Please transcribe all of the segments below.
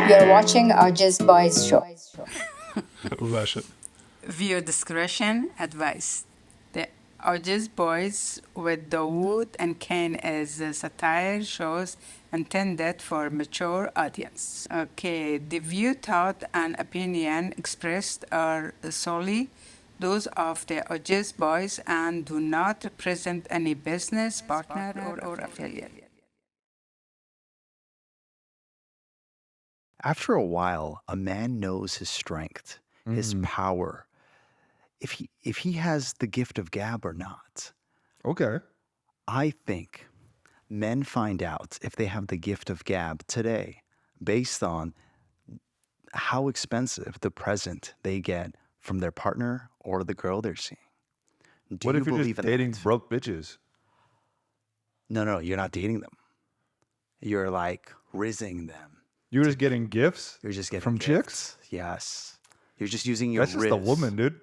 You're watching AwJiz Boys Show. Russia. Viewer discretion advised. The AwJiz Boys with the wood and cane is satire shows intended for mature audience. Okay, the view, thought, and opinion expressed are solely those of the AwJiz Boys and do not represent any business, partner, or affiliate. After a while, a man knows his strength, his power, if he has the gift of gab or not. Okay. I think men find out if they have the gift of gab today based on how expensive the present they get from their partner or the girl they're seeing. Do What you if you're believe just in dating that? broke bitches? No, you're not dating them. You're like rizzing them. You're just getting gifts You're just getting from gifts. chicks? Yes. You're just using your That's just a rizz. woman, dude.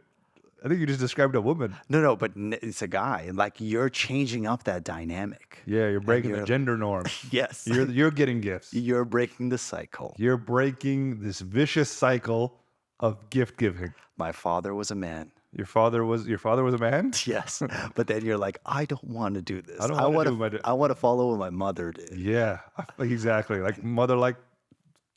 I think you just described a woman. No, but it's a guy. Like you're changing up that dynamic. Yeah, you're breaking the you're- gender norm. Yes. You're getting gifts. You're breaking the cycle. You're breaking this vicious cycle of gift giving. My father was a man. Your father was a man? Yes. But then you're like, I don't want to do this. I don't wanna do my- I want to follow what my mother did. Yeah, exactly. Like mother, like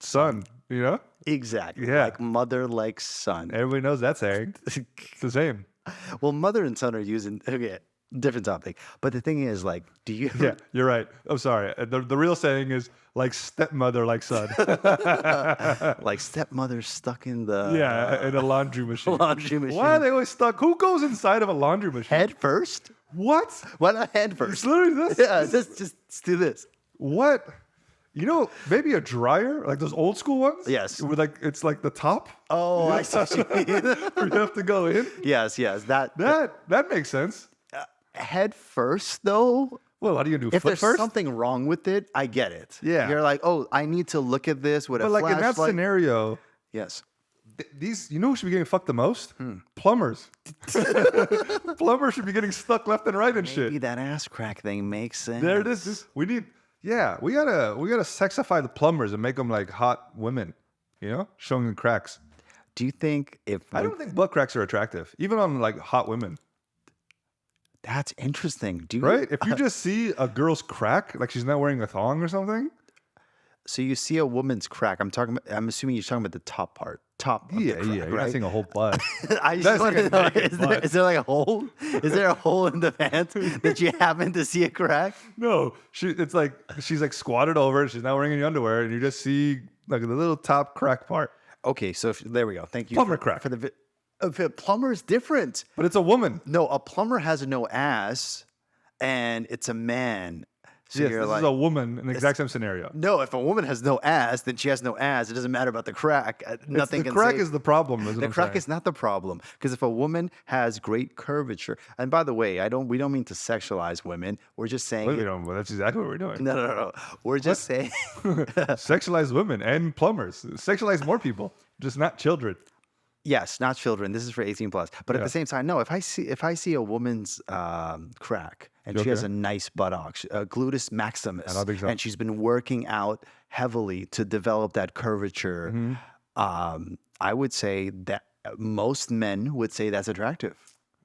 son, you know? Exactly. Yeah. Like mother, like son. Everybody knows that saying. It's the same. Well, mother and son are using, okay, different topic. But the thing is, like, do you, Yeah, you're right. I'm sorry. The real saying is like stepmother, like son. like stepmother stuck in the Yeah, in a laundry machine. laundry machine? Why are they always stuck? Who goes inside of a laundry machine? Head first? What? Why not head It's first? literally this. Yeah, just do this. What? You know, maybe a dryer, like those old school ones. Yes. With like it's like the top. Oh, I see what you mean. Where you have to go in. Yes, That makes sense. head first though. Well, what are you gonna do? If Foot there's first? something wrong with it, I get it. Yeah. You're like, oh, I need to look at this with But a like in that flashlight. scenario, Yes. these you know who should be getting fucked the most? Hmm. Plumbers. Plumbers should be getting stuck left and right and Maybe shit. that ass crack thing makes sense. There it is. We gotta sexify the plumbers and make them like hot women. You know, showing the cracks. Do you think if I don't think butt cracks are attractive, even on like hot women. that's interesting? Do you, Right? If you just see a girl's crack, like she's not wearing a thong or something. So you see a woman's crack. I'm assuming you're talking about the top part. Top of the crack, You're not right? seeing a whole butt. I just That's want like to a know, naked butt. is there like a hole? Is there a hole in the pants that you happen to see a crack? No, it's like she's like squatted over. She's not wearing any underwear, and you just see like the little top crack part. Okay, so there we go. Thank you. Plumber crack. For the plumber is different. But it's a woman. No, a plumber has no ass, and it's a man. So Yes, you're this like, is a woman in the exact same scenario. no, if a woman has no ass, then she has no ass. It doesn't matter about the crack. Nothing The can crack save- is the problem. The crack is not the problem, because if a woman has great curvature, and by the way, we don't mean to sexualize women. We're just saying. Well, that's exactly what we're doing. No. We're just saying. Sexualize women and plumbers. Sexualize more people, just not children. Yes, not children. This is for 18 plus. But at Yeah. the same time, no. If I see a woman's crack and she has Okay. a nice buttock, gluteus maximus, I don't think so. and she's been working out heavily to develop that curvature, Mm-hmm. I would say that most men would say that's attractive.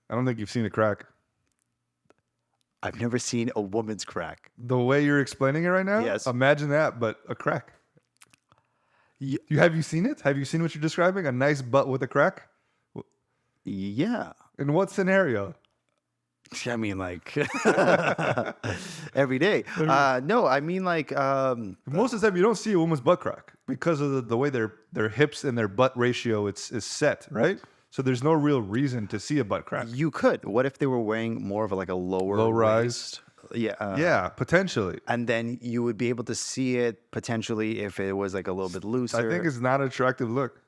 I don't think you've seen a crack. I've never seen a woman's crack. The way you're explaining it right now? Yes. Imagine that, but a crack. Have you seen it? Have you seen what you're describing? A nice butt with a crack? Yeah. In what scenario? I mean, like every day. No, I mean, like, Most of the time, you don't see a woman's butt crack because of the way their hips and their butt ratio is set, right? So there's no real reason to see a butt crack. you could. What if they were wearing more of like a Low rise. waist? Yeah. Yeah, potentially. And then you would be able to see it potentially if it was like a little bit looser. I think it's not an attractive look.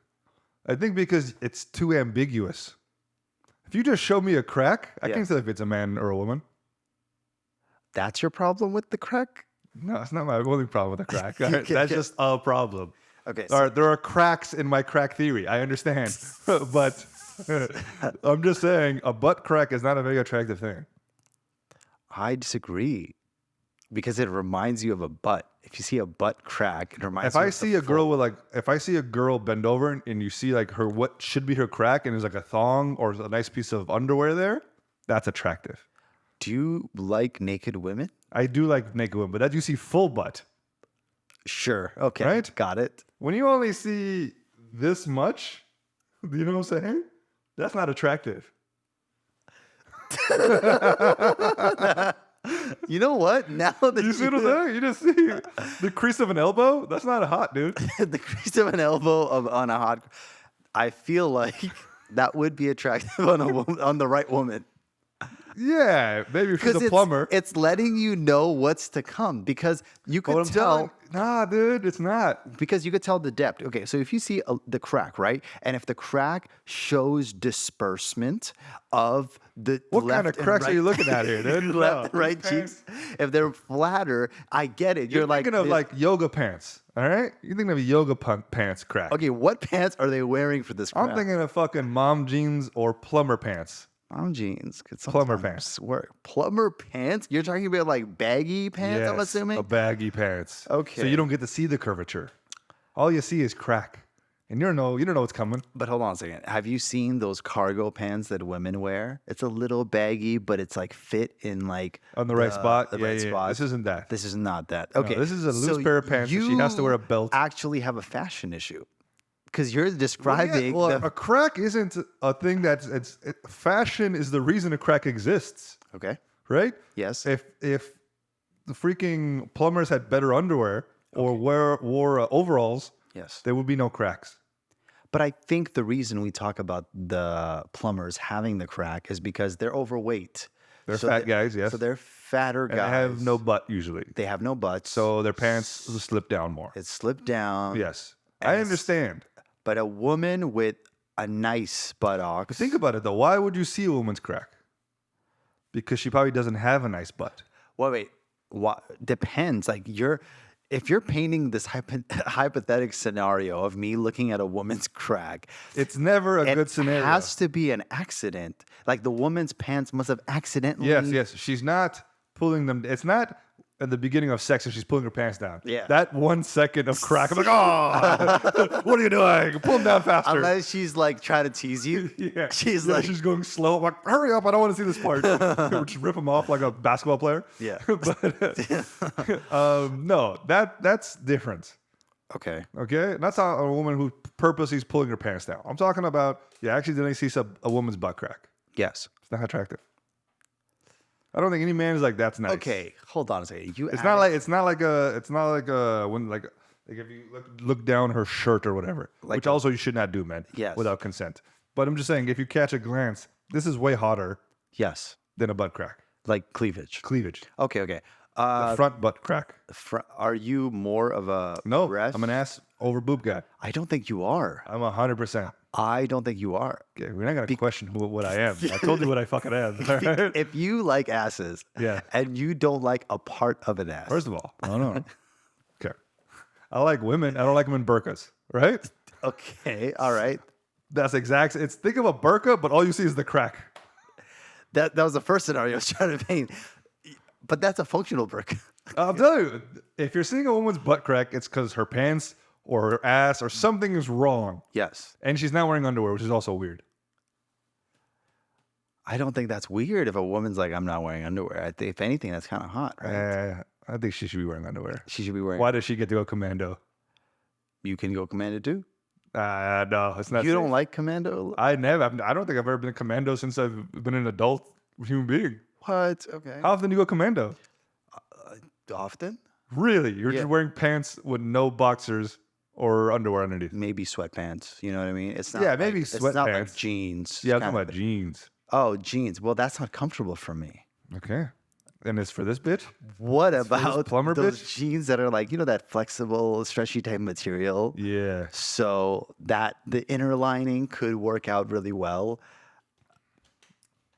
I think because it's too ambiguous. If you just show me a crack, I Yeah. can't tell if it's a man or a woman. That's your problem with the crack? No, it's not my only problem with a crack. All right? That's just a problem. Okay. All right, there are cracks in my crack theory. I understand. But I'm just saying a butt crack is not a very attractive thing. I disagree. Because it reminds you of a butt. If you see a butt crack, it reminds If you I of see the a girl with like, if I see a girl bend over and you see like her what should be her crack and there's like a thong or a nice piece of underwear there, that's attractive. Do you like naked women? I do like naked women, but that you see full butt. Sure. Okay. Right? Got it. When you only see this much, you know what I'm saying? That's not attractive. You know what? Now that You see what I'm saying? You just see the crease of an elbow. That's not a hot, dude. the crease of an elbow on a hot, I feel like that would be attractive on a woman, on the right woman. Yeah, maybe if she's Because a plumber. it's letting you know what's to come because you But could I'm telling, tell. nah, dude, it's not. Because you could tell the depth. Okay, so if you see the crack, right, and if the crack shows disbursement of the What left kind of and cracks are you right- looking at here, dude? left and No, right these cheeks, if they're flatter, I get it. You're like thinking of this- like yoga pants, all right? You're thinking of a yoga pants crack. okay, what pants are they wearing for this crack? I'm thinking of fucking mom jeans or plumber pants. Mom jeans could Plumber sometimes pants. work. Plumber pants? You're talking about like baggy pants, I'm Yes, assuming? a baggy pants. So Okay. you don't get to see the curvature. All you see is crack, and you don't know what's coming. But hold on a second. Have you seen those cargo pants that women wear? It's a little baggy, but it's like fit in like On the right spot? The Yeah, right yeah. spot. This isn't that. This is not that. No, Okay. this is a loose so pair of pants that she has to wear a you belt. Actually have a fashion issue. Because you're describing Well, the a crack isn't a thing fashion is the reason a crack exists, Okay. right? Yes. If the freaking plumbers had better underwear or wore overalls, Yes. there would be no cracks. But I think the reason we talk about the plumbers having the crack is because they're overweight. They're fat guys, yes. So they're fatter And guys. they have no butt usually, They have no butts. so their pants slip down more. it's slipped down. Yes, I understand. But a woman with a nice buttocks. But think about it though. Why would you see a woman's crack? Because she probably doesn't have a nice butt. Wait. What depends? Like if you're painting this hypothetical scenario of me looking at a woman's crack, It's never a good scenario. It has to be an accident. Like the woman's pants must have accidentally. Yes. She's not pulling them. It's not at the beginning of sex and she's pulling her pants down. Yeah. That 1 second of crack, I'm like, oh, what are you doing? Pull them down faster. Unless she's like trying to tease you. Yeah. She's Yeah, like, she's going slow. I'm like, hurry up. I don't want to see this part. Just rip them off like a basketball player. Yeah. But no, that's different. okay. Okay, that's not a woman who purposely is pulling her pants down. I'm talking about you accidentally see a woman's butt crack. Yes. It's not attractive. I don't think any man is like that's nice. Okay. Hold on a second. It's not like when like if you look down her shirt or whatever, which also you should not do, man. Yes. Without consent. But I'm just saying, if you catch a glance, this is way hotter Yes. than a butt crack. Like cleavage. Cleavage. Okay. The front butt crack. Are you more of a No, breast? I'm an ass over boob guy. I don't think you are. I'm 100%. I don't think you are. Okay, we're not gonna question what I am. I told you what I fucking am. All right? If you like asses, Yeah. and you don't like a part of an ass, First of all, no. Okay, I like women. I don't like them in burqas. Right? okay, all right. That's exact. It's think of a burqa, but all you see is the crack. That was the first scenario I was trying to paint, but that's a functional burqa. I'll tell you, if you're seeing a woman's butt crack, it's because her pants or her ass or something is wrong, Yes, and she's not wearing underwear, which is also weird. I don't think that's weird if a woman's like, I'm not wearing underwear. I think if anything, that's kind of hot, right? I think she should be wearing underwear. She should be wearing. Why does she get to go commando? You can go commando too. No, it's not. You don't safe. like commando? I don't think I've ever been commando since I've been an adult human being. What? Okay. How often do you go commando? Often? Really? You're Yeah. just wearing pants with no boxers or underwear underneath? Maybe sweatpants. You know what I mean? It's not. Yeah, like, maybe It's not like sweatpants. jeans. Yeah, I'm kind talking of about thing. jeans. Oh, jeans. Well, that's not comfortable for me. Okay. And it's for this bitch? What for this about plumber those bitch? jeans that are like, that flexible, stretchy type material? Yeah. So that the inner lining could work out really well.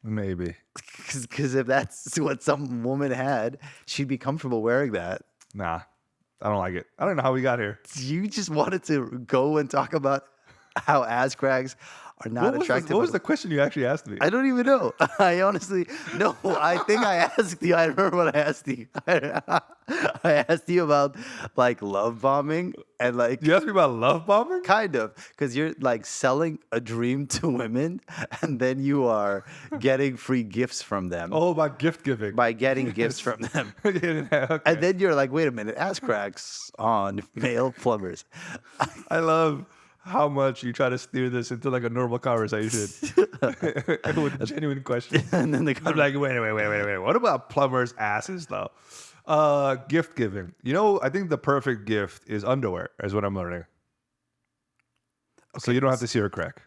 Maybe. Because if that's what some woman had, she'd be comfortable wearing that. Nah. I don't like it. I don't know how we got here. You just wanted to go and talk about how ass cracks are not attractive. What was the question you actually asked me? I don't even know. I honestly no. I think I asked you. I remember what I asked you. I asked you about like love bombing and like You asked me about love bombing? kind of because you're like selling a dream to women and then you are getting free gifts from them Oh, about gift giving. by getting gifts from them. Okay. And then you're like, wait a minute, ass cracks on male plumbers. I love how much you try to steer this into like a normal conversation with genuine questions. And then I'm like, wait. What about plumbers' asses though? Gift giving. You know, I think the perfect gift is underwear, is what I'm learning. So you don't have to see her crack.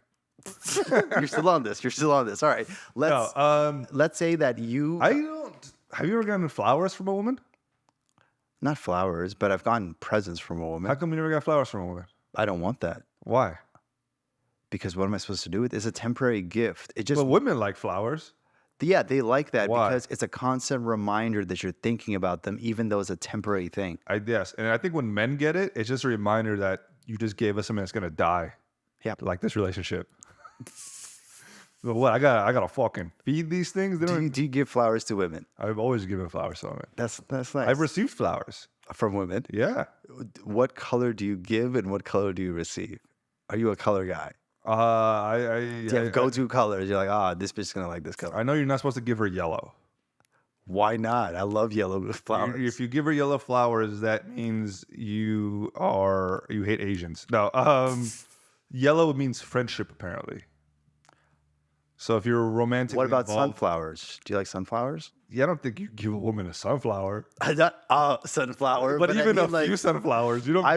You're still on this. You're still on this. All right. Let's say that you I don't. Have you ever gotten flowers from a woman? not flowers, but I've gotten presents from a woman. How come you never got flowers from a woman? I don't want that Why? because what am I supposed to do with it? It's a temporary gift. It just Well, women like flowers. yeah, they like that Why? because it's a constant reminder that you're thinking about them, even though it's a temporary thing. I guess, and I think when men get it, it's just a reminder that you just gave us something that's gonna die. Yeah. Like this relationship. But what? I gotta fucking feed these things. They don't. Do you give flowers to women? I've always given flowers to women. That's nice. I've received flowers. From women. Yeah. What color do you give and what color do you receive? Are you a color guy? I Do you have go-to colors? You're like, this bitch is gonna like this color. I know you're not supposed to give her yellow. Why not? I love yellow flowers. If you give her yellow flowers, that means you hate Asians. No, yellow means friendship apparently. So if you're romantic, What about sunflowers? Do you like sunflowers? Yeah, I don't think you give a woman a sunflower, Not sunflower, but I even mean, a like, few sunflowers. You don't. I-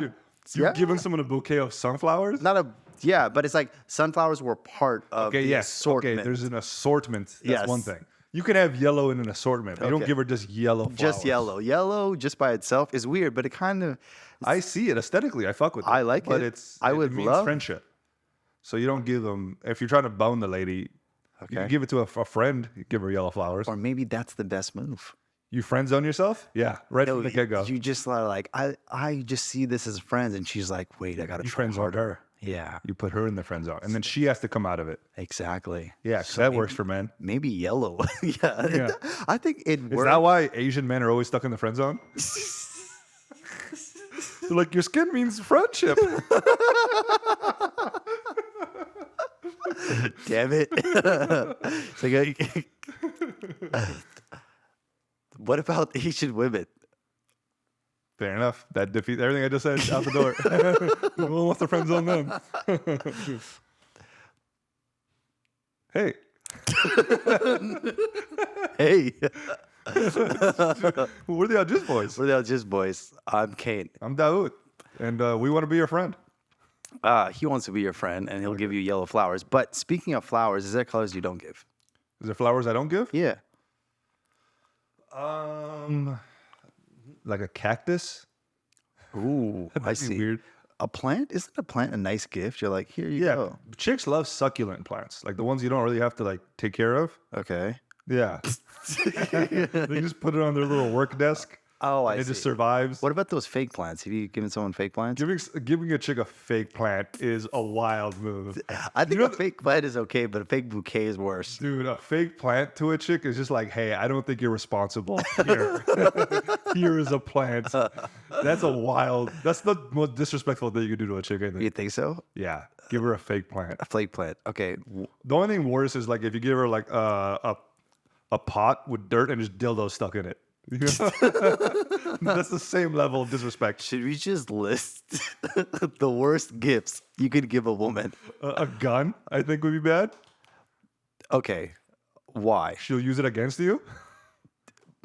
You've yeah. given someone a bouquet of sunflowers. but it's like sunflowers were part of Okay, the yes. assortment. Okay, there's an assortment. That's Yes. one thing. You can have yellow in an assortment. But You don't Okay. give her just yellow flowers. just yellow. Yellow just by itself is weird, but it kind of I see it aesthetically. I fuck with it. I like but it. it would means love- friendship. So you don't give them if you're trying to bone the lady. You Okay. can give it to a friend. You give her yellow flowers. or maybe that's the best move. You friend zone yourself? Yeah, right from the get go. You just are like, I just see this as friends, and she's like, wait, I gotta You try friend zoned harder. her. Yeah, You put her in the friend zone, and then she has to come out of it. exactly. Yeah, 'cause that works for men. Maybe yellow. yeah, Yeah. I think it Is works. that why Asian men are always stuck in the friend zone? They're like, your skin means friendship. Damn it. It's like, what about Asian women? Fair enough. That defeats everything I just said out the door. No one wants to friend zone them. Hey. Hey, We're the AwJiz Boys. we're the AwJiz Boys. I'm Kane. I'm Daoud, and we want to be your friend. He wants to be your friend, and he'll give you yellow flowers. But speaking of flowers, is there colors you don't give? Is there flowers I don't give? Yeah. Like a cactus. Ooh, I That'd be see. weird. A plant? Isn't a plant a nice gift? You're like, here you Yeah, go. chicks love succulent plants, like the ones you don't really have to like take care of. Okay. Yeah, they just put it on their little work desk. Oh, I and it see. just survives. What about those fake plants? Have you given someone fake plants? Giving a chick a fake plant is a wild move. I think a fake plant is okay, but a fake bouquet is worse. Dude, a fake plant to a chick is just like, hey, I don't think you're responsible. Here, here is a plant. That's the most disrespectful thing you could do to a chick, I think. You think so? Yeah, give her a fake plant. A fake plant. Okay. The only thing worse is like if you give her like a pot with dirt and just dildo stuck in it. You know? That's the same level of disrespect. Should we just list the worst gifts you could give a woman? A gun, I think, would be bad. Okay. Why? She'll use it against you.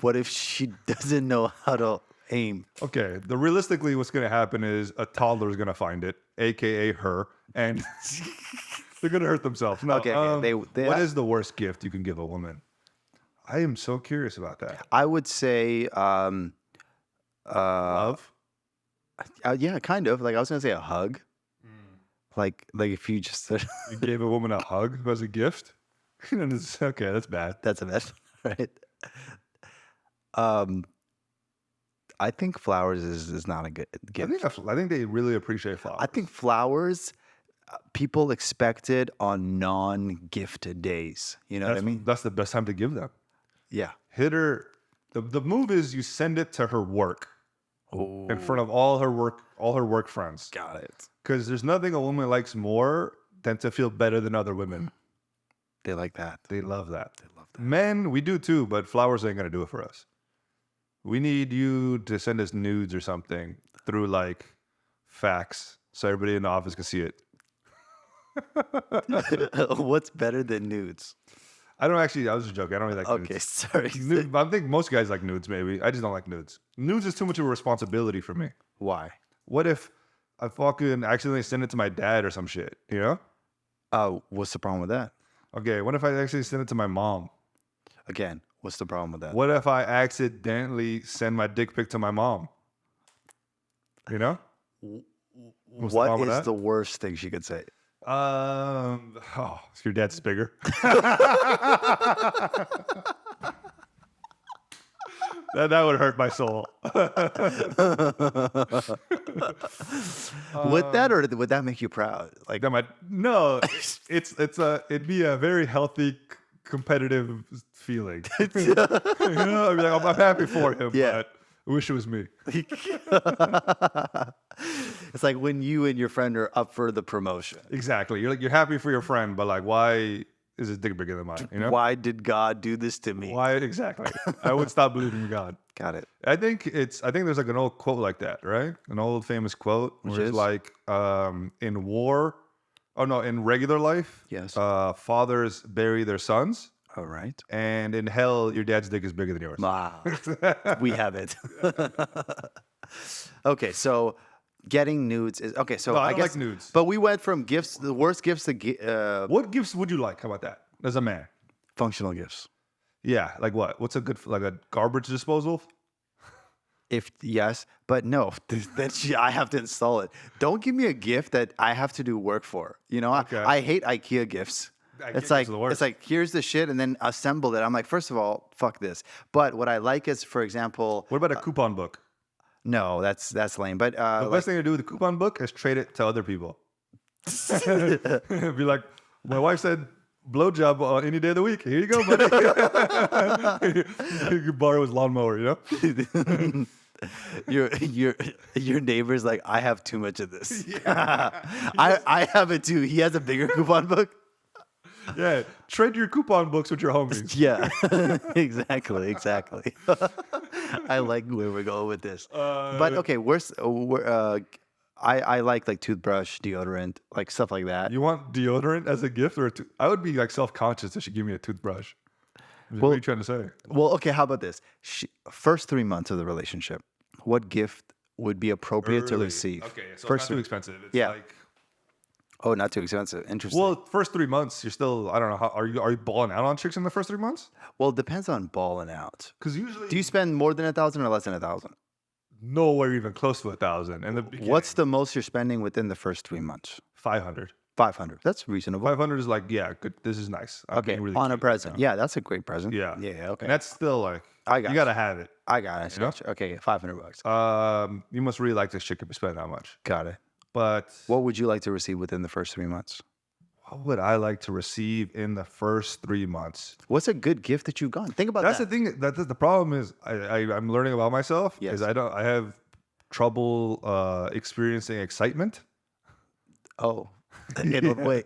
What if she doesn't know how to aim? Okay, realistically, what's going to happen is a toddler is going to find it, aka her, and they're going to hurt themselves. No, Okay, what is the worst gift you can give a woman? I am so curious about that. I would say, Love? yeah, kind of. Like I was gonna say a hug. Like if you just You gave a woman a hug as a gift? And it's, okay, that's bad. that's a mess, right? I think flowers is not a good gift. I think they really appreciate flowers. I think flowers. people expect it on non-gifted days. You know what I mean? That's the best time to give them. Yeah. Hit her. The move is you send it to her work in front of all her work friends. Got it. Because there's nothing a woman likes more than to feel better than other women. They like that. They love that. They love that. Men, we do too, but flowers ain't gonna do it for us. We need you to send us nudes or something through like fax, so everybody in the office can see it. What's better than nudes? I was just joking. I don't really like Okay, nudes. sorry. I think most guys like nudes, maybe. I just don't like nudes. Nudes is too much of a responsibility for me. Why? What if I fucking accidentally send it to my dad or some shit, you know? What's the problem with that? Okay, what if I actually send it to my mom? Again, what's the problem with that? What if I accidentally send my dick pic to my mom? You know? What's the problem with What is that? the worst thing she could say? So your dad's bigger. That would hurt my soul. Would that, or would that make you proud? Like, No, it'd be a very healthy competitive feeling. You know, I'd be like, I'm happy for him, Yeah. but I wish it was me. it's like when you and your friend are up for the promotion. Exactly. You're happy for your friend, but like, why is his dick bigger than mine? You know? Why did God do this to me? Why exactly? I would stop believing in God. Got it. I think there's like an old quote like that, right? An old famous quote Which where it's is? like, in regular life, Yes. fathers bury their sons, All right. and in hell, your dad's dick is bigger than yours. Wow. We have it. Okay, so getting nudes is okay. So No, I I don't guess like nudes. But we went from gifts, the worst gifts, to What gifts would you like? How about that? As a man. functional gifts. Yeah, like what? What's a good, like a garbage disposal? If yes, but no, then I have to install it. Don't give me a gift that I have to do work for. You know, Okay. I hate IKEA gifts. IKEA It's like gifts are the worst. it's like here's the shit and then assemble it. I'm like, first of all, fuck this. But what I like is, for example, What about a coupon book? no, that's lame. But The best thing to do with the coupon book is trade it to other people. Be like, my wife said, blowjob on any day of the week. Here you go, buddy. You can borrow his lawnmower, you know? your neighbor's like, I have too much of this. I have it too. He has a bigger coupon book. Yeah, trade your coupon books with your homies. Yeah, exactly. I like where we're going with this. But okay, I like toothbrush, deodorant, like stuff like that. You want deodorant as a gift, or I would be like self-conscious if she give me a toothbrush. What Well- are you trying to say? Well, okay, how about this? First 3 months of the relationship, what gift would be appropriate to Early. receive? Okay, so First it's not too expensive. It's yeah. like, Oh, not too expensive. Interesting. well, first 3 months, you're still, I don't know, are you balling out on chicks in the first 3 months? Well, it depends on balling out. Because usually, Do you spend more than 1,000 or less than 1,000? nowhere even close to 1,000. And the What's the most you're spending within the first 3 months? 500? 500. That's reasonable. 500 is like, yeah, good. This is nice. I'm Okay, being really on a cute, present. you know? Yeah, that's a great present. Yeah. Yeah, okay. And that's still like, I got you gotta have it. I got it. You know? Gotcha. Okay, $500. You must really like this chick if you spend that much. Got it. But What would you like to receive within the first 3 months? what would I like to receive in the first 3 months? What's a good gift that you've gotten? Think about That's that. the thing. That's the problem is I'm learning about myself. Yes. Is I have trouble experiencing excitement. Oh, in what way?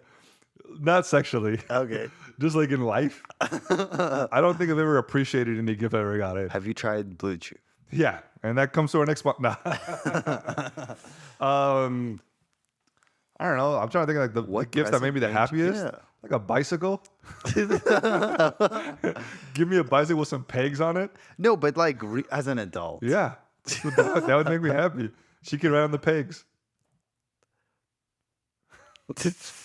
Not sexually, Okay. just like in life. I don't think I've ever appreciated any gift I ever got in. Have you tried Blue Chew? Yeah, and that comes to our next month. Nah. I don't know. I'm trying to think of like the gifts that made me the present made you- happiest. yeah. Like a bicycle. Give me a bicycle with some pegs on it. No, but like as an adult. Yeah, that would make me happy. She can ride on the pegs.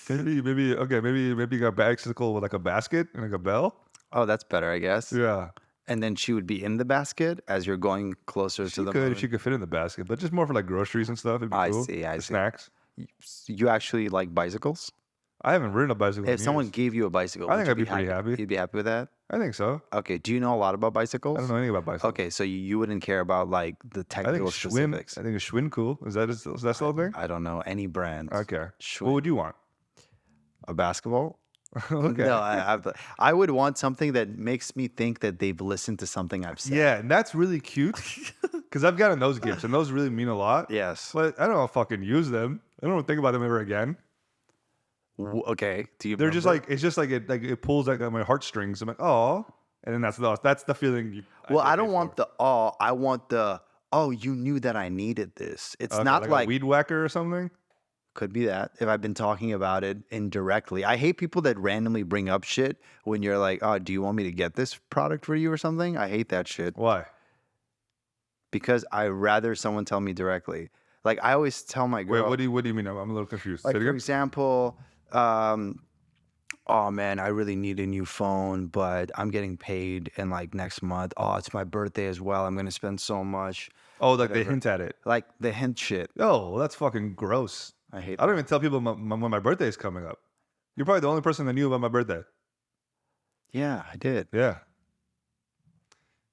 Maybe a bicycle with like a basket and like a bell. Oh, that's better, I guess. Yeah, And then she would be in the basket as you're going closer to the could if moment. she could fit in the basket, but just more for like groceries and stuff. It'd be I cool. see, I For see. Snacks. You actually like bicycles? I haven't ridden a bicycle. If in someone years. gave you a bicycle, I would think you I'd be pretty happy. You'd be happy with that? I think so. Okay. Do you know a lot about bicycles? I don't know anything about bicycles. Okay, so you wouldn't care about like the I think technical Schwinn. specifics. I think a Schwinn cool. Is that still a thing? I don't know any brands. Okay. Schwinn. What would you want? A basketball? Okay. No, I would want something that makes me think that they've listened to something I've said. Yeah, and that's really cute because I've gotten those gifts and those really mean a lot. Yes. But I don't fucking use them. I don't think about them ever again. Okay. Do you? They're just remember? like it's just like it pulls like on my heartstrings. I'm like, oh, and then that's the feeling. Well, I get don't paid want for. the oh. I want the oh. You knew that I needed this. It's Okay, not like like a weed whacker or something. could be that if I've been talking about it indirectly. I hate people that randomly bring up shit when you're like, oh, do you want me to get this product for you or something? I hate that shit Why? because I rather someone tell me directly. Like I always tell my girl. Wait, what do you mean? I'm a little confused. Like Say it for again? example, oh man, I really need a new phone, but I'm getting paid in like next month. Oh, it's my birthday as well. I'm gonna spend so much. Oh, like they hint at it. Like the hint shit. Oh, well, that's fucking gross. I hate I don't even tell people when my birthday is coming up. You're probably the only person that knew about my birthday. Yeah, I did. Yeah.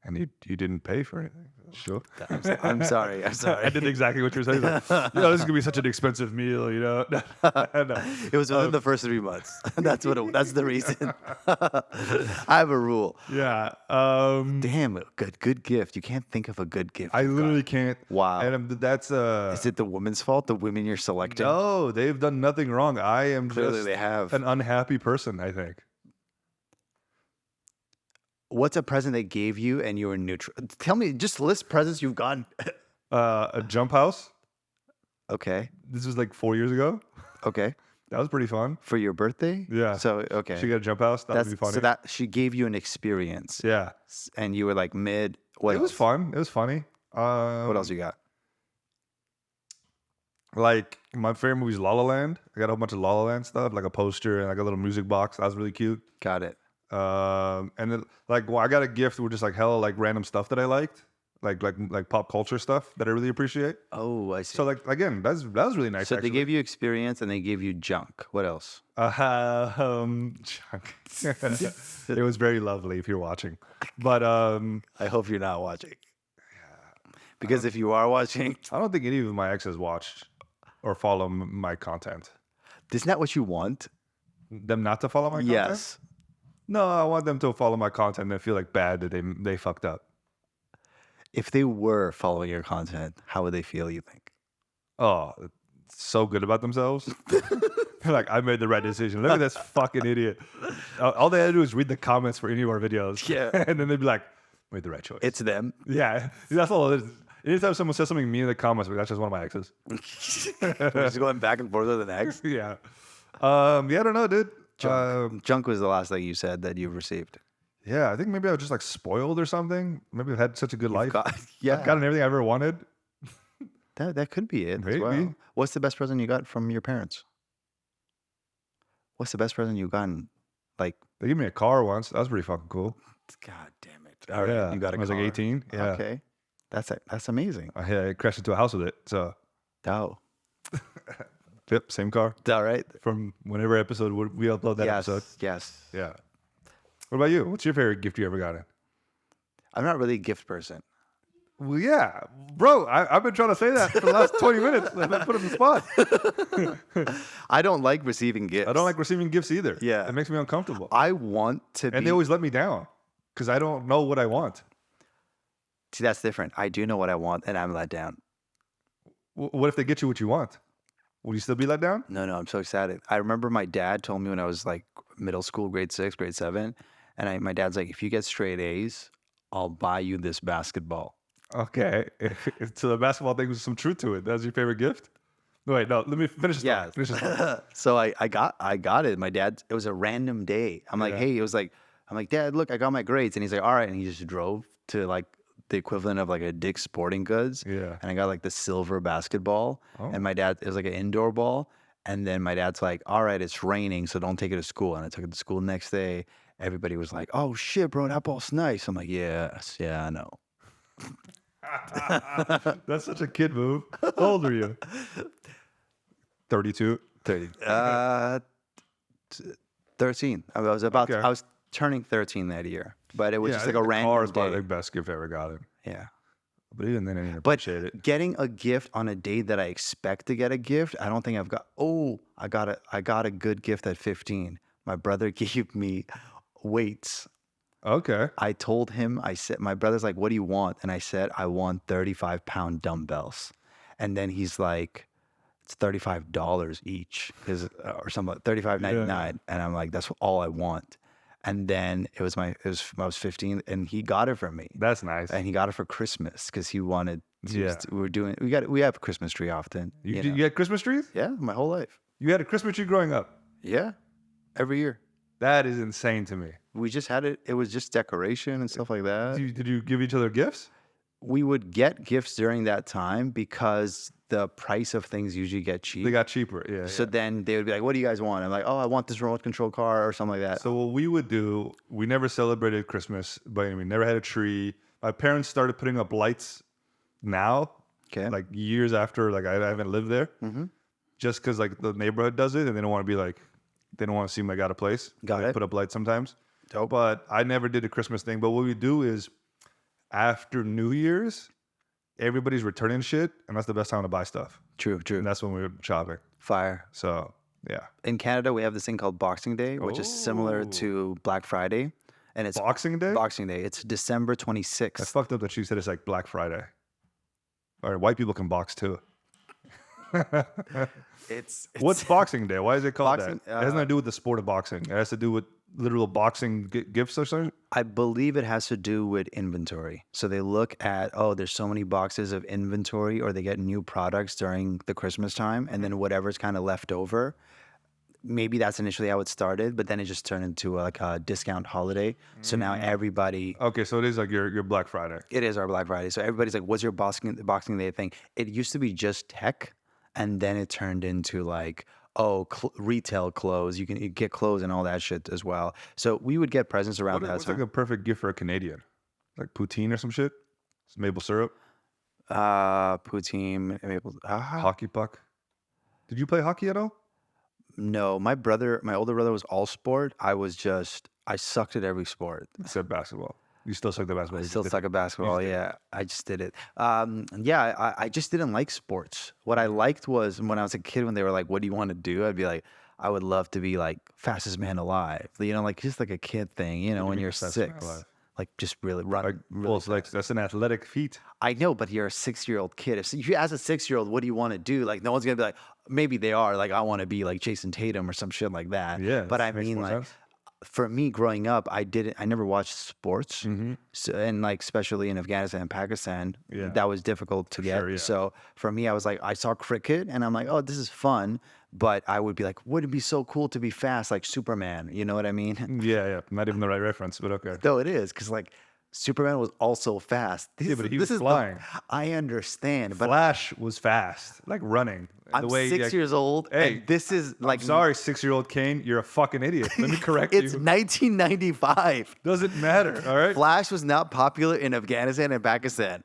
And you didn't pay for anything. Sure. I'm sorry. I'm sorry. I did exactly what you were saying. Like, this is gonna be such an expensive meal, No. It was within the first 3 months. That's that's the reason. I have a rule. Yeah. Damn, good gift. You can't think of a good gift. I you've literally got. can't. Wow. And that's Is it the woman's fault? The women you're selecting? no, they've done nothing wrong. I am Clearly just they have. an unhappy person, I think. What's a present they gave you and you were neutral? Tell me, just list presents you've gotten. A jump house. Okay. This was like 4 years ago. Okay. That was pretty fun. For your birthday? Yeah. So, okay. She got a jump house. That would be funny. So that she gave you an experience. Yeah. And you were like mid. What It was else? fun. It was funny. What else you got? Like my favorite movie is La La Land. I got a bunch of La La Land stuff, like a poster and like a little music box. That was really cute. Got it. And then like I got a gift with just like hella like random stuff that I liked, like pop culture stuff that I really appreciate. Oh, I see. So like again, that was really nice. So actually. they gave you experience and they gave you junk. What else? Junk. It was very lovely if you're watching, but I hope you're not watching. Because if you are watching, I don't think any of my exes watched or follow my content. isn't that what you want? Them not to follow my content? Yes. No, I want them to follow my content and feel like bad that they fucked up. If they were following your content, how would they feel, you think? Oh, so good about themselves. They're like, I made the right decision. Look at this fucking idiot. All they had to do is read the comments for any of our videos. Yeah. And then they'd be like, made the right choice. It's them. Yeah. That's all it is. Anytime someone says something mean in the comments, that's just one of my exes. We're just going back and forth with an ex. Yeah. Yeah, I don't know, dude. Junk was the last thing you said that you've received. Yeah, I think maybe I was just like spoiled or something. Maybe I've had such a good life. Yeah. I've gotten everything I ever wanted. That could be it as Maybe. well. What's the best present you got from your parents? What's the best present you've gotten? Like, They gave me a car once. That was pretty fucking cool. God damn it. All right, yeah. You got a I was car. like 18. Yeah. Okay. That's amazing. I crashed into a house with it. So, Oh. yep, same car All right. from whenever episode we upload that Yes. episode. Yes. Yeah. What about you? What's your favorite gift you ever gotten? I'm not really a gift person. Well, yeah, bro. I've been trying to say that for the last 20 minutes. I've been put on the spot. I don't like receiving gifts. I don't like receiving gifts either. Yeah. It makes me uncomfortable. I want to be. And they always let me down because I don't know what I want. See, that's different. I do know what I want, and I'm let down. What if they get you what you want? Will you still be let down? No, I'm so excited. I remember my dad told me when I was like middle school, grade 6, grade 7, and my dad's like, if you get straight A's, I'll buy you this basketball. Okay. So the basketball thing was some truth to it. That's your favorite gift? No, wait, no. Let me finish this. Yeah. Finish this. So I got it. My dad, it was a random day. I'm like, Yeah. hey, I'm like, Dad, look, I got my grades. And he's like, all right. And he just drove to like the equivalent of like a Dick's Sporting Goods. Yeah. And I got like the silver basketball. Oh. And my dad, it was like an indoor ball. And then my dad's like, all right, it's raining, so don't take it to school. And I took it to school the next day. Everybody was like, oh shit, bro, that ball's nice. I'm like, yes, yeah, I know. That's such a kid move. How old are you? 32. 30. 13. I was turning 13 that year. But it was just like a car random is probably day. the best gift I ever gotten. Yeah. But even then, I didn't But appreciate it. getting a gift on a day that I expect to get a gift, I don't think I've got. Oh, I got a good gift at 15. My brother gave me weights. Okay. I told him, I said, my brother's like, what do you want? And I said, I want 35-pound dumbbells. And then he's like, it's $35 each, or something, $35.99. And I'm like, that's all I want. And then I was 15, and he got it for me. That's nice. And he got it for Christmas because he wanted. Yeah. We have a Christmas tree often. You know? had Christmas trees? Yeah, my whole life. You had a Christmas tree growing up? Yeah, every year. That is insane to me. We just had it. It was just decoration and stuff like that. Did you give each other gifts? We would get gifts during that time because the price of things usually get cheap. They got cheaper. Yeah. So then they would be like, what do you guys want? I'm like, oh, I want this remote control car or something like that. So what we would do, we never celebrated Christmas, but we never had a tree. My parents started putting up lights now, Okay. like years after, like I haven't lived there, just because like the neighborhood does it, and they don't want to be like, they don't want to seem like out of place. Got They it. put up lights sometimes. Dope. But I never did a Christmas thing. But what we do is, after New Year's, everybody's returning shit, and that's the best time to buy stuff. True. And that's when we were shopping. Fire. So yeah, In Canada, we have this thing called Boxing Day, which is similar to Black Friday. And it's Boxing Day. Boxing Day. It's December That's 26th. fucked up that she said it's like Black Friday. Or white people can box too. It's What's Boxing Day? Why is it called Boxing, that? It has nothing to do with the sport of boxing. It has to do with literal boxing gifts or something. I believe it has to do with inventory. So they look at, oh, there's so many boxes of inventory, or they get new products during the Christmas time, and then whatever's kind of left over. Maybe that's initially how it started, but then it just turned into like a discount holiday. So now everybody, Okay, so it is like your Black Friday. it is our Black Friday. So everybody's like, what's your Boxing Day thing? It used to be just tech, and then it turned into like, oh, retail clothes. You can get clothes and all that shit as well. So we would get presents around that What's time. like a perfect gift for a Canadian? Like poutine or some shit? It's maple syrup? Poutine, maple. Hockey puck? Did you play hockey at all? No, my older brother was all sport. I sucked at every sport. Except basketball. You still suck the basketball. I you still just suck at basketball. Yeah, I just did it. I just didn't like sports. What I liked was when I was a kid, when they were like, "What do you want to do?" I'd be like, "I would love to be like fastest man alive." You know, like just like a kid thing. You know, when mean you're fastest man 6, alive? like just really run. Like, really well, it's like that's an athletic feat. I know, but you're a 6-year-old kid. If you ask a 6-year-old, what do you want to do? Like, no one's gonna be like, maybe they are. Like, I want to be like Jason Tatum or some shit like that. Yeah, But I makes mean, more like, sense. for me growing up, I never watched sports. So, and like, especially in Afghanistan and Pakistan, Yeah. that was difficult to get. sure, yeah. So for me, I was like, I saw cricket and I'm like, oh, this is fun. But I would be like, wouldn't it be so cool to be fast like Superman? You know what I mean? Yeah. Not even the right reference, but okay. No, it is. Because like, Superman was also fast. Yeah, but he was This is flying. I understand, but Flash was fast, like running. I'm 6 years old, Hey, and this is like Sorry, 6-year-old Kane, you're a fucking idiot. Let me correct it's you. 1995. Doesn't matter, all right? Flash was not popular in Afghanistan and Pakistan.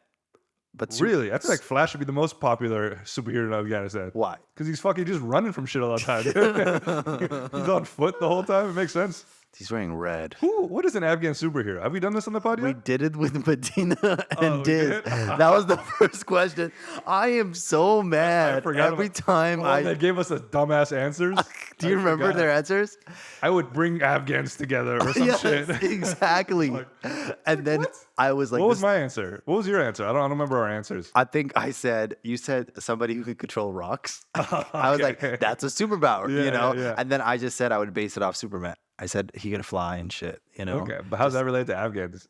But Really? I feel like Flash would be the most popular superhero in Afghanistan. Why? Because he's fucking just running from shit all the time. He's on foot the whole time. It makes sense. He's wearing red. What is an Afghan superhero? Have we done this on the podcast? We did it with Medina and we Diz. did? That was the first question. I am so mad every about- time They gave us the dumbass answers. Do you remember forgot. their answers? I would bring Afghans together or some Yes, shit. exactly. And then I was like, What was this- my answer? What was your answer? I don't remember our answers. I think you said somebody who could control rocks. I was Okay. like, that's a superpower, Yeah, you know? yeah. And then I just said I would base it off Superman. I said he could fly and shit, you know? Okay, but how's that related to Afghans?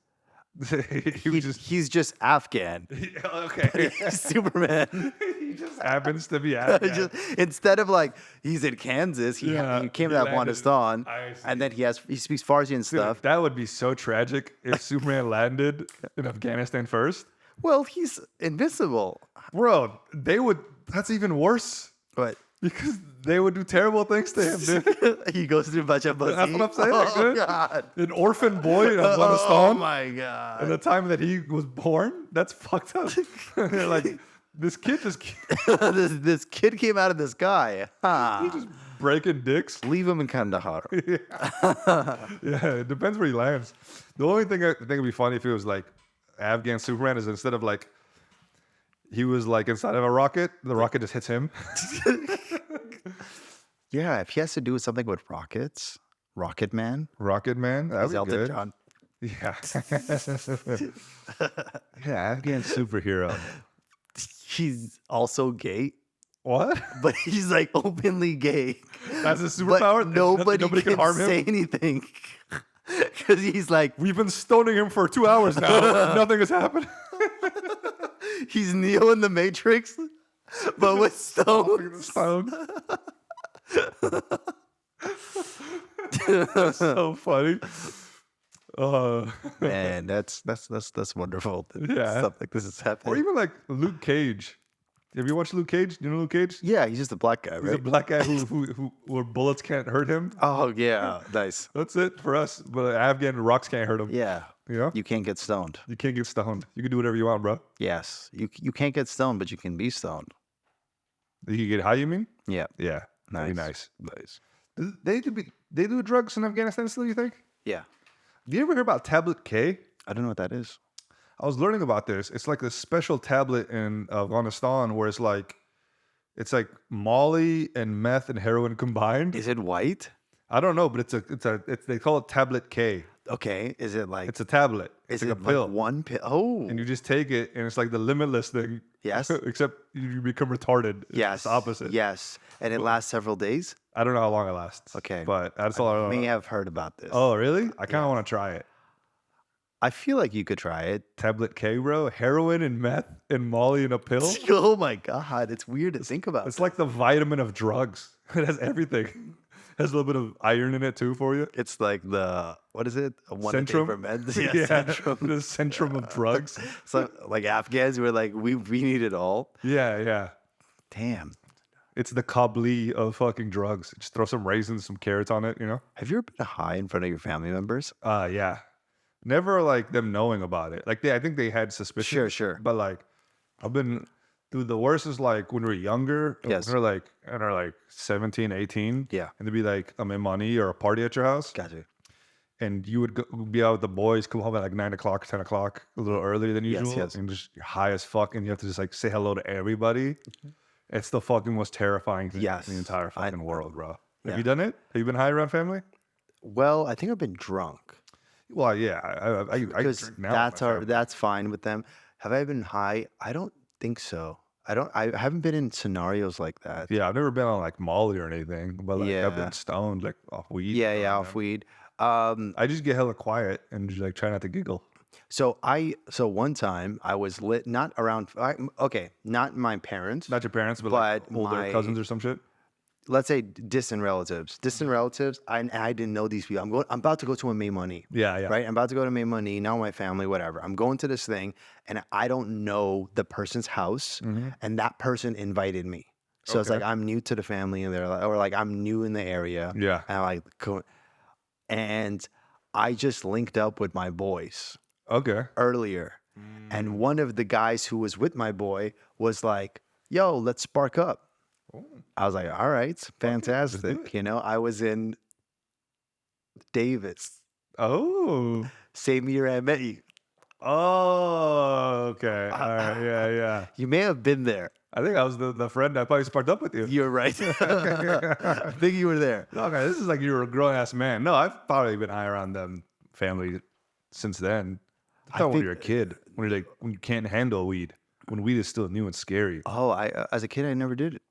he was just He's just Afghan. okay. He's Superman. he just happens to be Afghan. Just, instead of like he's in Kansas, he came to he landed- Afghanistan, I see. and then he speaks Farsi and Dude, stuff. that would be so tragic if Superman landed in Afghanistan first. Well, he's invincible, Bro, that's even worse but because they would do terrible things to him, dude. he goes through a bunch of pussy. That's what I'm saying, Oh dude. God! An orphan boy in Oh Afghanistan my God! at the time that he was born, that's fucked up. Like, this kid just this kid came out of the sky. Huh. just breaking dicks. Leave him in Kandahar. Yeah, it depends where he lands. The only thing I think would be funny if it was like Afghan Superman is instead of like he was like inside of a rocket. The rocket just hits him. Yeah, if he has to do something with rockets, Rocket Man, Rocket Man. That'd he's be Elton good. John. Yeah. Yeah, Afghan superhero. He's also gay, What? but he's like openly gay. That's a But superpower? nobody can harm him? say anything. Because he's like, We've been stoning him for 2 hours now. Nothing has happened. he's Neo in the Matrix, but with stones. Stone. That's so funny. Man, that's wonderful. that Yeah. Stuff like this is Or happening. even like Luke Cage. Have you watched Luke Cage? Do you know Luke Cage? Yeah, he's just a black guy, He's a right? black guy who where bullets can't hurt him. Oh, yeah. Nice. That's it for us. But Afghan rocks can't hurt him. Yeah. You know? You can't get stoned. You can't get stoned. You can do whatever you want, bro. Yes. You can't get stoned, but you can be stoned. You can get high, you mean? Yeah. Yeah. That'd be Nice. nice. They do drugs in Afghanistan still, you think? Yeah. Do you ever hear about tablet K? I don't know what that is. I was learning about this. It's like this special tablet in Afghanistan where it's like Molly and meth and heroin combined. Is it white? I don't know, but it's they call it tablet K. Okay. Is it like, It's a tablet. is It's it like a pill. like one pill? Oh. And you just take it and it's like the limitless thing. Yes. Except you become retarded. Yes. It's the opposite. Yes. And it lasts several days? I don't know how long it lasts. Okay. But that's all I I know. may have heard about this. Oh, really? I kind of want to try it. I feel like you could try it. Tablet K, bro. Heroin and meth and Molly in a pill. Oh my God. It's weird to think about. It's like the vitamin of drugs. It has everything. It has a little bit of iron in it too for you. It's like what is it? One a day Centrum? for men. Yeah, Centrum. the centrum of drugs. So like Afghans were like, we need it all. Yeah. Damn. It's the Kabli of fucking drugs. Just throw some raisins, some carrots on it, you know? Have you ever been high in front of your family members? Yeah. Never like them knowing about it. Like I think they had suspicion. Sure. But like I've been through the worst is like when we were younger. Yes. When we're like 17, 18. Yeah. And there'd be like a money or a party at your house. Gotcha. And you would be out with the boys, come home at like 9 o'clock, 10 o'clock, a little earlier than usual. Yes. And just you're high as fuck. And you have to just like say hello to everybody. It's the fucking most terrifying thing Yes. in the entire fucking world, bro. Yeah. Have you done it? Have you been high around family? Well, I think I've been drunk. Well, yeah. I Because drink now. with my family. that's fine with them. Have I been high? I don't think so. I haven't been in scenarios like that. Yeah, I've never been on like Molly or anything, but like I've Yeah. been stoned like off weed. Yeah, off weed. I just get hella quiet and just like try not to giggle. So one time I was lit, not around. Not my parents. Not your parents, but like But older my- cousins or some shit. Let's say distant relatives. I didn't know these people. I'm about to go to a May Money. Yeah. Right? I'm about to go to May Money, now my family, whatever. I'm going to this thing and I don't know the person's house and that person invited me. So it's Okay. like I'm new to the family and they're like, or like I'm new in the area. Yeah. And I just linked up with my boys Okay. earlier. And one of the guys who was with my boy was like, yo, let's spark up. I was like, all right, fantastic. You know, I was in Davis. Oh. Same year I met you. Oh. Okay. All right. Yeah. You may have been there. I think I was the friend that probably sparked up with you. You're right. I think you were there. No, okay, this is like you're a grown ass man. No, I've probably been high around them family since then. I thought when think- you're a kid, when you can't handle weed, when weed is still new and scary. Oh, as a kid, I never did it.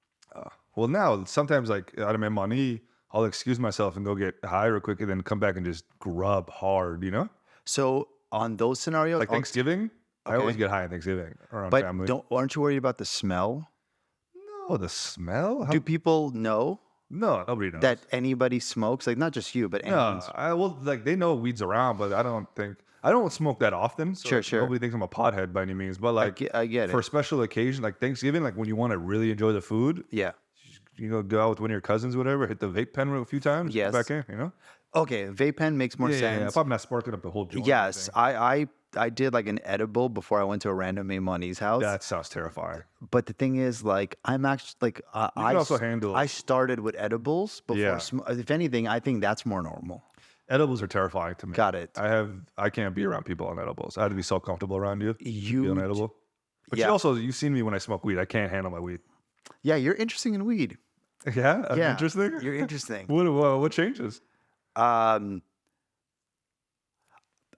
Well, now sometimes like out of my money, I'll excuse myself and go get high real quick and then come back and just grub hard, you know? So on those scenarios, Like Thanksgiving, I always Okay. get high on Thanksgiving around but family. aren't you worried about the smell? Oh, the smell? Do people know No, nobody knows. that anybody smokes? Like not just you, but anyone. No, like they know weed's around, but I don't smoke that often. So Sure. Nobody thinks I'm a pothead by any means, but like I get for it. special occasion, like Thanksgiving, like when you want to really enjoy the food, Yeah. you go out with one of your cousins, whatever, hit the vape pen a few times, Yes. come back in, you know? Okay, vape pen makes more Yeah. sense. Probably not sparking up the whole joint. or Yes, anything. I did like an edible before I went to a random May Money's house. That sounds terrifying. But the thing is, like, I'm actually like I also handle- I started with edibles before. Yeah. If anything, I think that's more normal. Edibles are terrifying to me. Got it. I can't be around people on edibles. I had to be so comfortable around you. to be on edible. But Yeah. you've seen me when I smoke weed. I can't handle my weed. Yeah, you're interesting in weed. Yeah? I'm Yeah, interesting? You're interesting. What changes?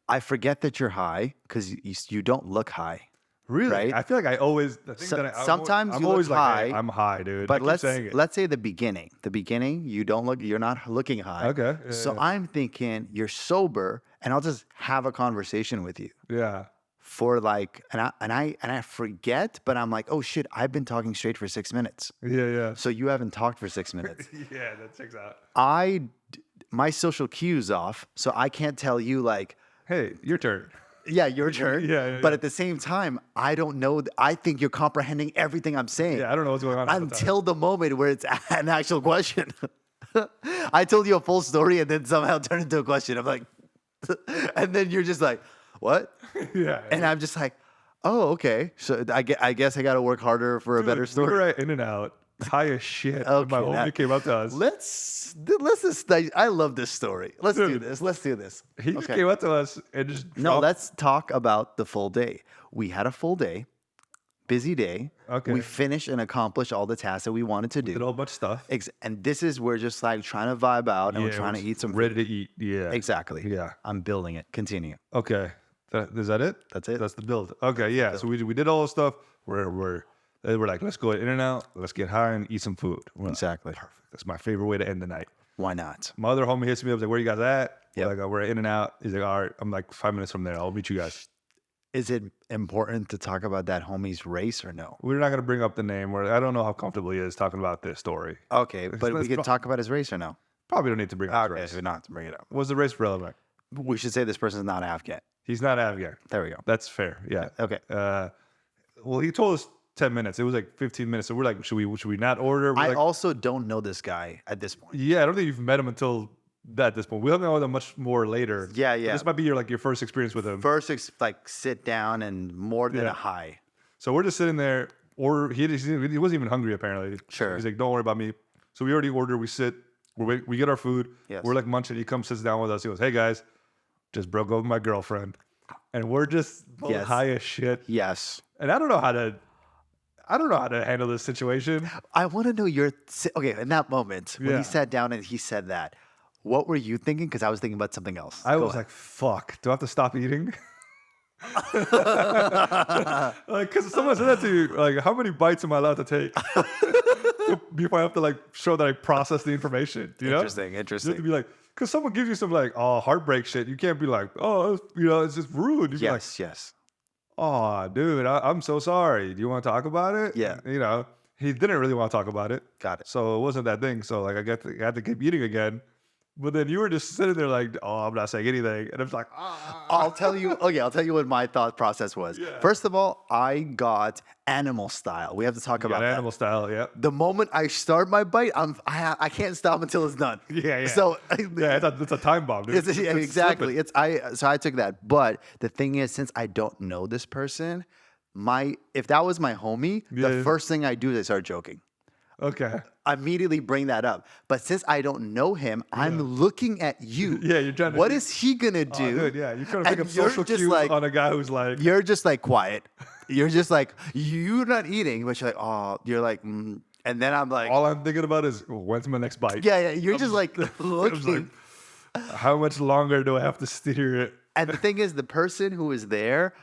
I forget that you're high because you don't look high. Really? Right? I feel like I always, the thing So- that I'm sometimes I'm you always look like, hey, high, I'm high, dude. I But keep saying it. let's say the beginning. The beginning, you're not looking high. Okay. Yeah, So yeah. I'm thinking you're sober, and I'll just have a conversation with you Yeah. for like, and I forget, but I'm like, oh shit, I've been talking straight for 6 minutes. Yeah. So you haven't talked for 6 minutes. Yeah, that checks out. My social cue's off, so I can't tell you like, Hey, your turn. yeah, your turn. Yeah, But yeah. at the same time, I don't know. I think you're comprehending everything I'm saying. Yeah, I don't know what's going on. half the time. Until the moment where it's an actual question. I told you a full story and then somehow turned into a question. I'm like, and then you're just like, what? Yeah. And I'm just like, oh, okay. So I guess I got to work harder for a better We story. were at In-N-Out, high as shit. Okay, My homie came up to us. Let's just. I love this story. Let's do Dude. this. Let's do this. He just came up to us and just No, dropped- let's talk about the full day. We had a full day, busy day. Okay. We finished and accomplished all the tasks that we wanted to do. did a whole bunch of stuff. And this is we're just like trying to vibe out and we're Yeah, trying it to was eat some ready to eat. Yeah. Exactly. Yeah. I'm building it. Continue. Okay. Is that it? That's it. That's the build. Okay. Yeah. So we did all this stuff. We're like, let's go In-N-Out. Let's get high and eat some food. We're like, Exactly. perfect. That's my favorite way to end the night. Why not? My other homie hits me up. He's like, where you guys at? Yep. Like, we're at In-N-Out. He's like, all right. I'm like 5 minutes from there. I'll meet you guys. Is it important to talk about that homie's race or no? We're not gonna bring up the name. I don't know how comfortable he is talking about this story. Okay, but we let's can go- talk about his race or no? Probably don't need to bring up his Okay, race. we're not to bring it up. Was the race relevant? We should say this person's not Afghan. He's not Afghan. There we go. That's fair. Yeah. Okay. Well, he told us 10 minutes. It was like 15 minutes. So we're like, should we not order? We're I like, also don't know this guy at this point. yeah, I don't think you've met him until at this point. We'll know him much more later. Yeah, But yeah. this might be your first experience with him. First, like sit down and more than Yeah. a high. So we're just sitting there. He wasn't even hungry apparently. Sure. He's like, don't worry about me. So we already ordered. We sit. We get our food. Yes. We're like munching. He comes, sits down with us. He goes, hey guys, just broke up with my girlfriend, and we're just both Yes. high as shit. Yes. And I don't know how to handle this situation. I want to know okay. In that moment when Yeah. he sat down and he said that, what were you thinking? Because I was thinking about something else. I Go was ahead. like, fuck, do I have to stop eating? Like, because someone said that to you, like, how many bites am I allowed to take before I have to, like, show that I process the information, you know? Interesting, You have to interesting. be like, because someone gives you some, like, heartbreak shit. You can't be like, it's just rude. You be like, Yes, yes. oh, dude, I'm so sorry. Do you want to talk about it? Yeah. You know, he didn't really want to talk about it. Got it. So it wasn't that thing. So, like, I had to keep eating again. But then you were just sitting there like, oh, I'm not saying anything. And I was like, I'll tell you what my thought process was. Yeah. First of all, I got animal style. We have to talk about got that. animal style, yeah. The moment I start my bite, I can't stop until it's done. Yeah. So Yeah, it's a time bomb, dude. yeah, exactly. So I took that. But the thing is, since I don't know this person, if that was my homie, the Yeah. first thing I do is I start joking. Okay. I immediately bring that up. But since I don't know him, I'm looking at you. Yeah, you're trying to- What is he gonna Oh, do? dude, yeah. You're trying to pick And up you're social just cues like- on a guy who's like, You're just like quiet. You're just like, you're not eating, but you're like, oh, you're like, and then I'm like, all I'm thinking about is, when's my next bite? yeah. You're just like I was looking. like, how much longer do I have to steer it? And the thing is, the person who was there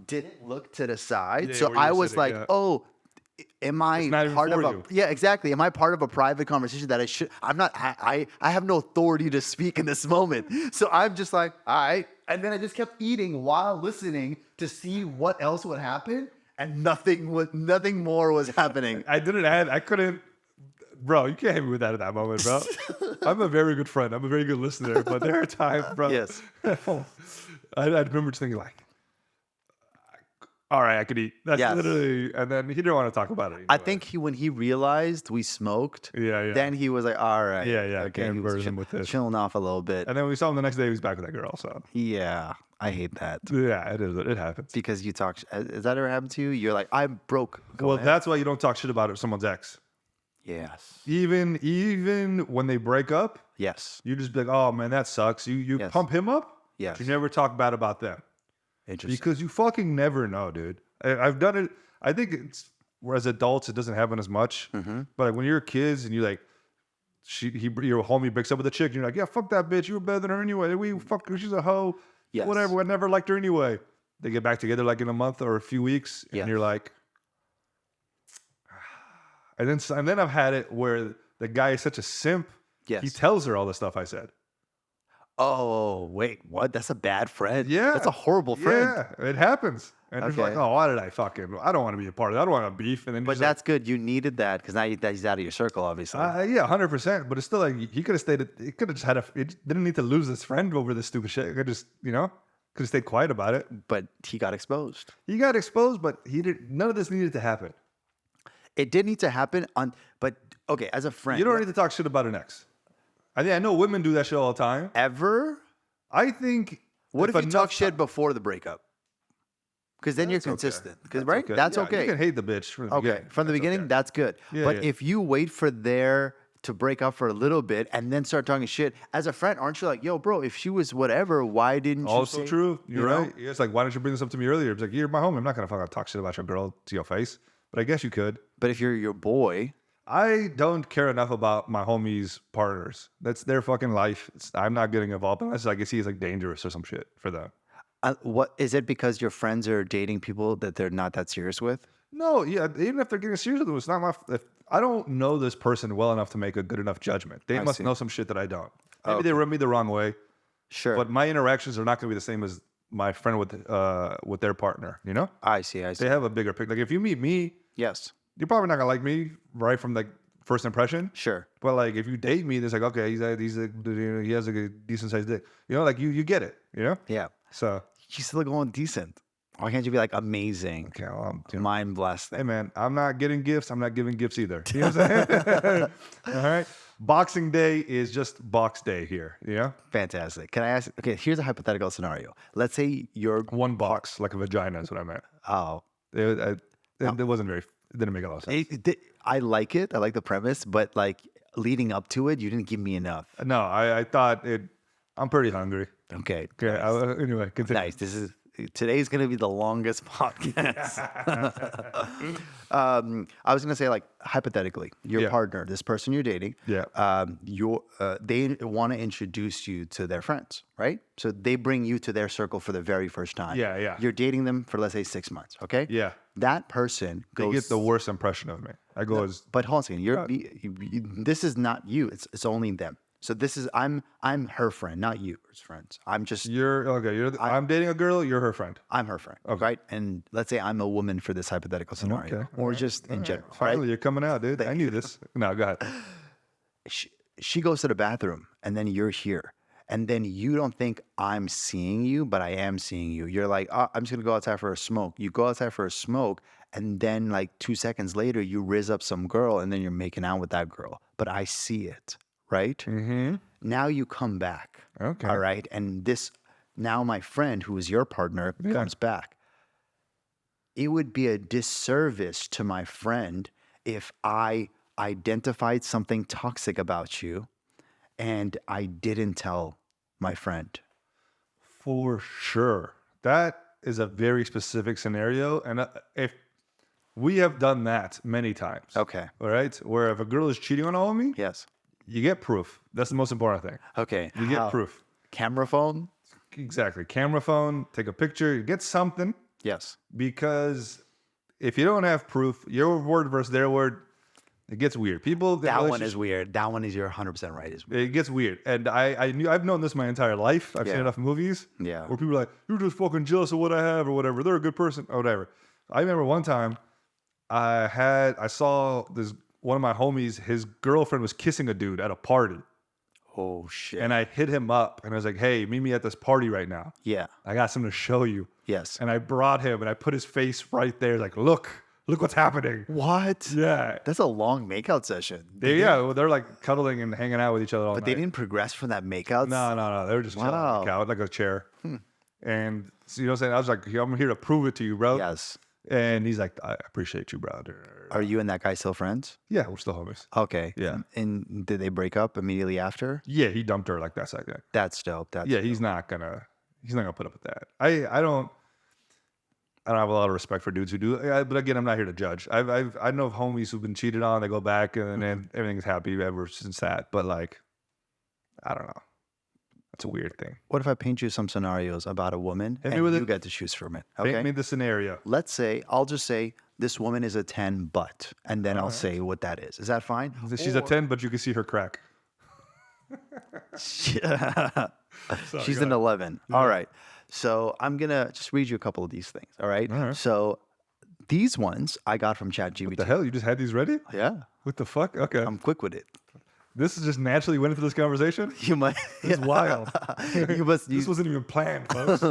didn't look to the side. Yeah, So where I you're was sitting, like, yeah. oh, am I not even part of for a you. yeah, exactly. Am I part of a private conversation that I'm not I have no authority to speak in this moment. So I'm just like, all right. And then I just kept eating while listening to see what else would happen. And nothing more was happening. I couldn't, bro, you can't hit me with that at that moment, bro. I'm a very good friend. I'm a very good listener, but there are times, bro. Yes. I remember just thinking like, all right, I could eat. That's Yes. literally, and then he didn't want to talk about it. I anyway. think when he realized we smoked, Yeah. then he was like, all right. Yeah, I Okay, can't he was burden him with this. chilling off a little bit. And then we saw him the next day. He was back with that girl. So Yeah, I hate that. yeah, it is. It happens. Because you talk, has that ever happened to you? You're like, I'm broke. Go Well, ahead. that's why you don't talk shit about someone's ex. Yes. Even when they break up, Yes. you just be like, oh man, that sucks. You Yes. pump him up. Yes. You never talk bad about them Interesting. because you fucking never know, dude. I've done it. I think whereas adults, it doesn't happen as much. Mm-hmm. But like when you're kids and you like, your homie breaks up with a chick, and you're like, yeah, fuck that bitch. You were better than her anyway. We fuck her. She's a hoe. Yes. Whatever. I never liked her anyway. They get back together like in a month or a few weeks, and you're like, and then I've had it where the guy is such a simp. Yes. He tells her all the stuff I said. Oh, wait, what? That's a bad friend. Yeah. That's a horrible friend. Yeah, it happens. And it's like, Okay. oh, why did I don't want to be a part of that. I don't want to beef. And then But he's that's good. You needed that because now he's out of your circle, obviously. yeah, 100%. But it's still like, he could have stayed, he could have just it didn't need to lose his friend over this stupid shit. He could just, could have stayed quiet about it. But he got exposed. He got exposed, but none of this needed to happen. It did need to happen but okay, as a friend. You don't need to talk shit about an ex. I know women do that shit all the time. ever. I think. What if you enough talk shit before the breakup? Because then you're That's okay. consistent. Because right, that's Yeah, okay. You can hate the bitch from the Okay, beginning. from the That's beginning, okay. that's good. Yeah, But yeah. if you wait for there to break up for a little bit and then start talking shit, as a friend, aren't you like, yo, bro, if she was whatever, why didn't you Also say? true. You're you know? right. Yeah, it's like, why didn't you bring this up to me earlier? It's like, you're my homie. I'm not gonna fucking talk shit about your girl to your face. But I guess you could. But if you're your boy, I don't care enough about my homies' partners. That's their fucking life. I'm not getting involved unless I can see it's like dangerous or some shit for them. what is it because your friends are dating people that they're not that serious with? No, yeah, even if they're getting serious with them, it's not my. If I don't know this person well enough to make a good enough judgment. They must see. know some shit that I don't. Maybe they rub me the wrong way, Sure. but my interactions are not going to be the same as my friend with their partner. I see. They have a bigger picture. Like if you meet me, Yes. you're probably not gonna like me right from like first impression. Sure. But like if you date me, it's like okay, he has a decent sized dick. Like you get it. Yeah. So She's still going decent. Why can't you be like amazing? okay, well, Mind blasting. hey man, I'm not getting gifts. I'm not giving gifts either. You know what I'm saying? All right. Boxing Day is just box day here. Fantastic. Can I ask? Okay, here's a hypothetical scenario. Let's say you're. One box like a vagina is what I meant. Oh, It wasn't very. It didn't make a lot of sense. I like it. I like the premise, but like leading up to it, you didn't give me enough. No, I thought it. I'm pretty hungry. Okay. Okay. Nice. Anyway, continue. Nice. Today's gonna be the longest podcast. I was gonna say, like, hypothetically, your Yeah. partner, this person you're dating, Yeah. they want to introduce you to their friends, right? So they bring you to their circle for the very first time. Yeah, yeah. You're dating them for, let's say, 6 months, okay? Yeah. That person They goes. get the worst impression of me. I go as But hold on a second. This is not you. It's only them. So this is I'm her friend, not you as friends. I'm just you're okay. I'm dating a girl. You're her friend. I'm her friend, right? And let's say I'm a woman for this hypothetical scenario, Okay, or just in general, Finally, right? you're coming out, dude. I knew this. No, go ahead. She goes to the bathroom, and then you're here, and then you don't think I'm seeing you, but I am seeing you. You're like, oh, I'm just gonna go outside for a smoke. You go outside for a smoke, and then like 2 seconds later, you riz up some girl, and then you're making out with that girl, but I see it, right? Mm-hmm. Now you come back. Okay. All right. And now my friend, who is your partner, comes back. It would be a disservice to my friend if I identified something toxic about you and I didn't tell my friend. For sure. That is a very specific scenario. And if we have done that many times. Okay. All right. Where if a girl is cheating on all of me, Yes. you get proof. That's the most important thing. Okay. You get proof. Camera phone? Exactly. Camera phone, take a picture, you get something. Yes. Because if you don't have proof, your word versus their word, it gets weird. People That one is weird. That one is you're 100% right. Is weird. It gets weird. And I've known this my entire life. I've seen enough movies. Yeah. Where people are like, you're just fucking jealous of what I have or whatever. They're a good person or whatever. I remember one time I saw one of my homies, his girlfriend was kissing a dude at a party. Oh, shit. And I hit him up and I was like, hey, meet me at this party right now. Yeah. I got something to show you. Yes. And I brought him and I put his face right there. Like, look what's happening. What? Yeah. That's a long makeout session. They're like cuddling and hanging out with each other all But night. they didn't progress from that makeout? No. They were just chilling on the couch, like a chair. And so, you know what I'm saying? I was like, I'm here to prove it to you, bro. Yes. And he's like, I appreciate you, bro. Are you and that guy still friends? Yeah, we're still homies. Okay. Yeah. And did they break up immediately after? Yeah, he dumped her like that second. That's dope. Yeah, he's not gonna put up with that. I don't. I don't have a lot of respect for dudes who do. But again, I'm not here to judge. I know of homies who've been cheated on. They go back and then everything's happy ever since that. But like, I don't know. That's a weird thing. What if I paint you some scenarios about a woman Hit me and with you it. get to choose from it? Okay. Paint me the scenario. Let's say, I'll just say this woman is a 10, but, and then I'll say what that is. Is that fine? She's a 10, but you can see her crack. She's go an 11. All right. So I'm going to just read you a couple of these things. All right. So these ones I got from ChatGPT. What the hell? You just had these ready? Yeah. What the fuck? Okay. I'm quick with it. This is just naturally went into this conversation? You might. It's wild. You must. This wasn't even planned, folks.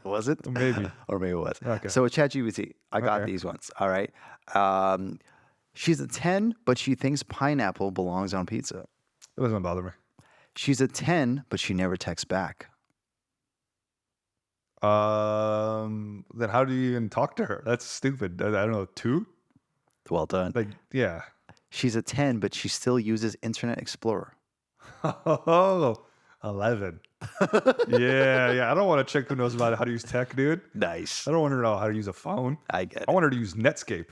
Was it? Maybe. Or maybe it was. Okay. So with ChatGPT, I got Okay. these ones. All right. She's a 10, but she thinks pineapple belongs on pizza. It doesn't bother me. She's a 10, but she never texts back. Then how do you even talk to her? That's stupid. I don't know. 2? Well done. Like, yeah. She's a 10, but she still uses Internet Explorer. Oh, 11. Yeah. I don't want to check who knows about how to use tech, dude. Nice. I don't want her to know how to use a phone. I get I it. want her to use Netscape.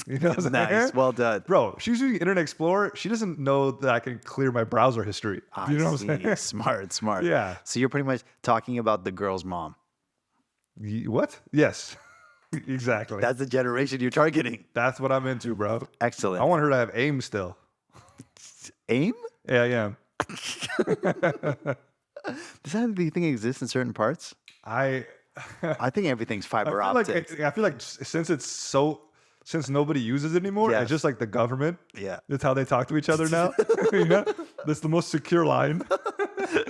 You know what I'm Nice. saying? Well done. Bro, she's using Internet Explorer. She doesn't know that I can clear my browser history. You know what I'm saying? Smart. Yeah. So you're pretty much talking about the girl's mom. What? Yes. Exactly. That's the generation you're targeting. That's what I'm into, bro. Excellent. I want her to have aim still. AIM? Yeah, I am. Does that thing exist in certain parts? I I think everything's fiber feel optic. like I feel like since nobody uses it anymore, Yes. it's just like the government. Yeah. That's how they talk to each other now. You know? That's the most secure line.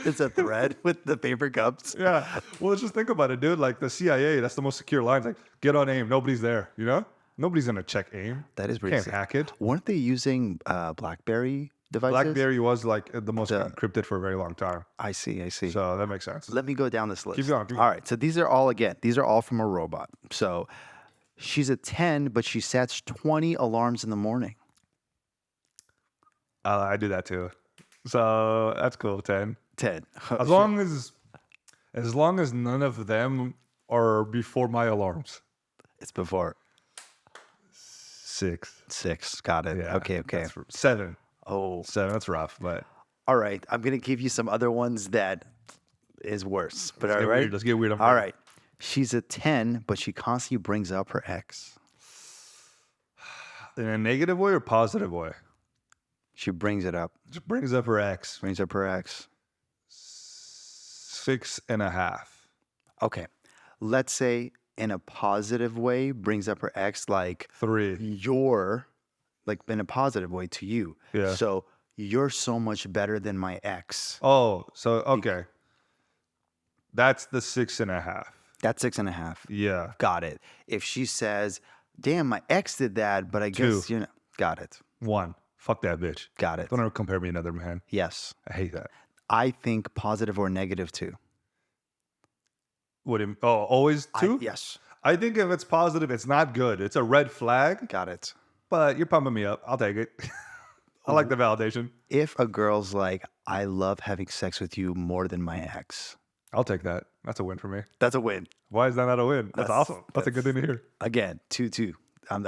It's a thread with the paper cups. Yeah. Well, let's just think about it, dude. Like the CIA, that's the most secure line. It's like, get on AIM. Nobody's there. You know? Nobody's gonna check AIM. That is pretty Can't sick. hack it. Weren't they using BlackBerry devices? BlackBerry was like the most encrypted for a very long time. I see. So that makes sense. Let me go down this list. Keep going. All right. So these are all from a robot. So she's a 10, but she sets 20 alarms in the morning. I do that too. So that's cool. 10. 10. As long as none of them are before my alarms. It's before 6. 6. Got it. Yeah. Okay. 7. Oh, 7. That's rough, but all right. I'm going to give you some other ones that is worse. But all get right. weird. Let's get weird. I'm All ready. right. She's a 10, but she constantly brings up her ex. In a negative way or positive way? She brings it up. Just brings up her ex. Brings up her ex. 6.5. Okay. Let's say in a positive way, brings up her ex like 3. you're, like in a positive way to you. Yeah. So you're so much better than my ex. Oh, so okay. That's the 6.5. That's 6.5. Yeah. Got it. If she says, damn, my ex did that, but I guess, 2. Got it. 1. Fuck that bitch. Got it. Don't ever compare me to another man. Yes. I hate that. I think positive or negative too. Always 2? Yes. I think if it's positive, it's not good. It's a red flag, Got it. but you're pumping me up. I'll take it. I like the validation. If a girl's like, I love having sex with you more than my ex, I'll take that. That's a win for me. that's a win. Why is that not a win? That's That's- awesome. That's a good thing to hear. Again, 2-2.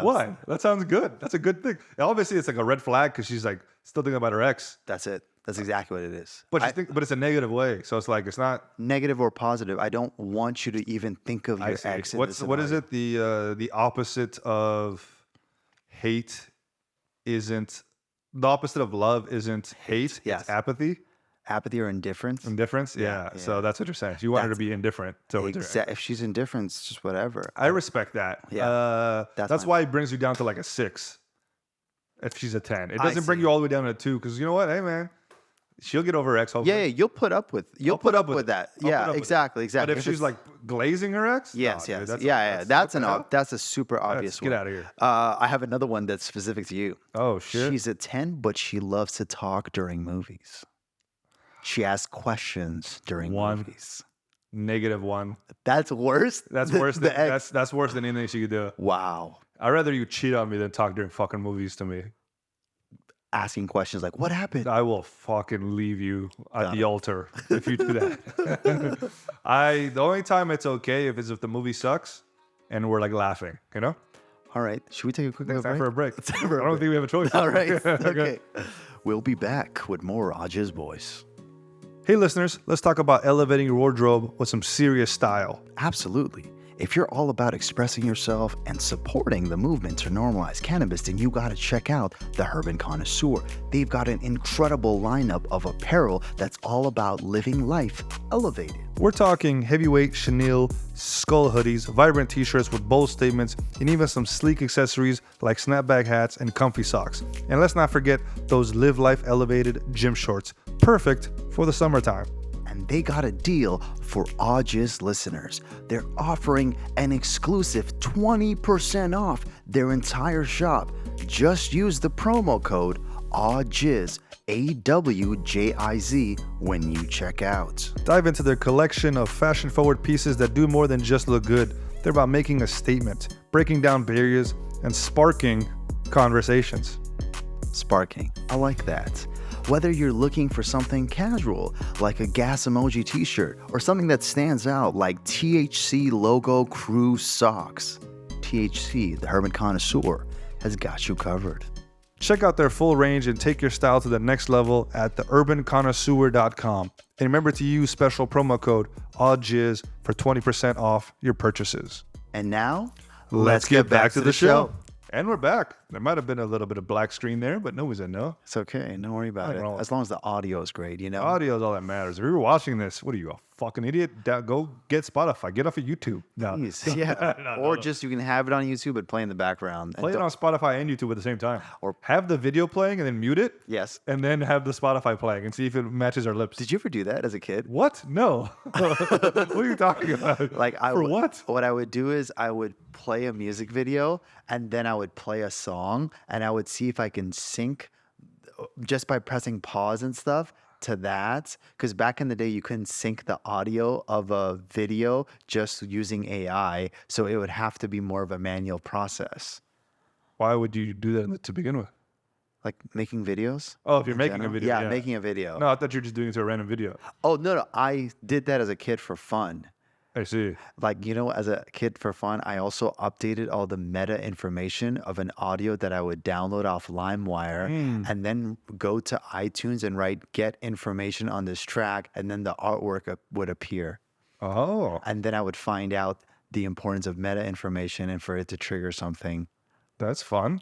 Why? That sounds good. That's a good thing. Obviously, it's like a red flag because she's like still thinking about her ex, That's it. That's exactly what it is. but but it's a negative way. So it's like it's not. Negative or positive, I don't want you to even think of I your see. ex. In What this is scenario. it? The opposite of hate isn't the opposite of love. Isn't hate? Yes. It's apathy, Apathy or indifference? indifference. Yeah. yeah. So that's what you're saying. You want her to That's- be indifferent towards her ex. If she's indifferent, it's just whatever. I respect that. Yeah, that's That's fine. why it brings you down to like a 6. If she's a 10, it I doesn't bring see. you all the way down to a 2 because you know what? Hey man, she'll get over her ex. Hopefully. Yeah, you'll put up with I'll put up with that. I'll put Yeah, up with it. exactly. But if she's it's- like glazing her ex, yes, nah, dude, that's what the hell? that's a super obvious get one. outta here. I have another one that's specific to you. Oh shit. She's a 10, but she loves to talk during movies. She asks questions during 1. movies. -1. That's worse. That's than worse the than ex. that's worse than anything she could do. Wow. I'd rather you cheat on me than talk during fucking movies to me. Asking questions like, "What happened?" I will fucking leave you at Got the it. altar if you do that. The only time it's okay if the movie sucks and we're like laughing, you know? All right. Should we take a quick It's time for a break. It's time for a I don't break. think we have a choice. All right. Okay. We'll be back with more AwJiz Boys. Hey, listeners, let's talk about elevating your wardrobe with some serious style. Absolutely. If you're all about expressing yourself and supporting the movement to normalize cannabis, then you got to check out the Urban Connoisseur. They've got an incredible lineup of apparel that's all about living life elevated. We're talking heavyweight chenille, skull hoodies, vibrant t-shirts with bold statements, and even some sleek accessories like snapback hats and comfy socks. And let's not forget those live life elevated gym shorts, perfect for the summertime. And they got a deal for AwJiz listeners. They're offering an exclusive 20% off their entire shop. Just use the promo code AWJIZ, AWJIZ, when you check out. Dive into their collection of fashion-forward pieces that do more than just look good. They're about making a statement, breaking down barriers, and sparking conversations. Sparking. I like that. Whether you're looking for something casual, like a gas emoji t-shirt, or something that stands out like THC logo crew socks, THC, the Urban Connoisseur, has got you covered. Check out their full range and take your style to the next level at theurbanconnoisseur.com. And remember to use special promo code AWJIZ for 20% off your purchases. And now, Let's get back to the show. And we're back. There might have been a little bit of black screen there, but no one said no. It's okay. Don't worry about it. know. As long as the audio is great, you know? Audio is all that matters. If you're watching this, what are you, a fucking idiot? Go get Spotify. Get off of YouTube. No. Please. Yeah. Or just you can have it on YouTube but play in the background. And Play it don't- on Spotify and YouTube at the same time. Or- have the video playing and then mute it. Yes. And then have the Spotify playing and see if it matches our lips. Did you ever do that as a kid? What? No. What are you talking about? Like For what? What I would do is I would play a music video and then I would play a song and I would see if I can sync just by pressing pause and stuff to that. Because back in the day, you couldn't sync the audio of a video just using AI. So it would have to be more of a manual process. Why would you do that to begin with? Like making videos? Oh, if you're in making a general? video. Yeah, making a video. No, I thought you were just doing it to a random video. Oh, no. I did that as a kid for fun. I see. Like, as a kid for fun, I also updated all the meta information of an audio that I would download off LimeWire and then go to iTunes and write get information on this track. And then the artwork would appear. Oh, And then I would find out the importance of meta information and for it to trigger something. that's fun.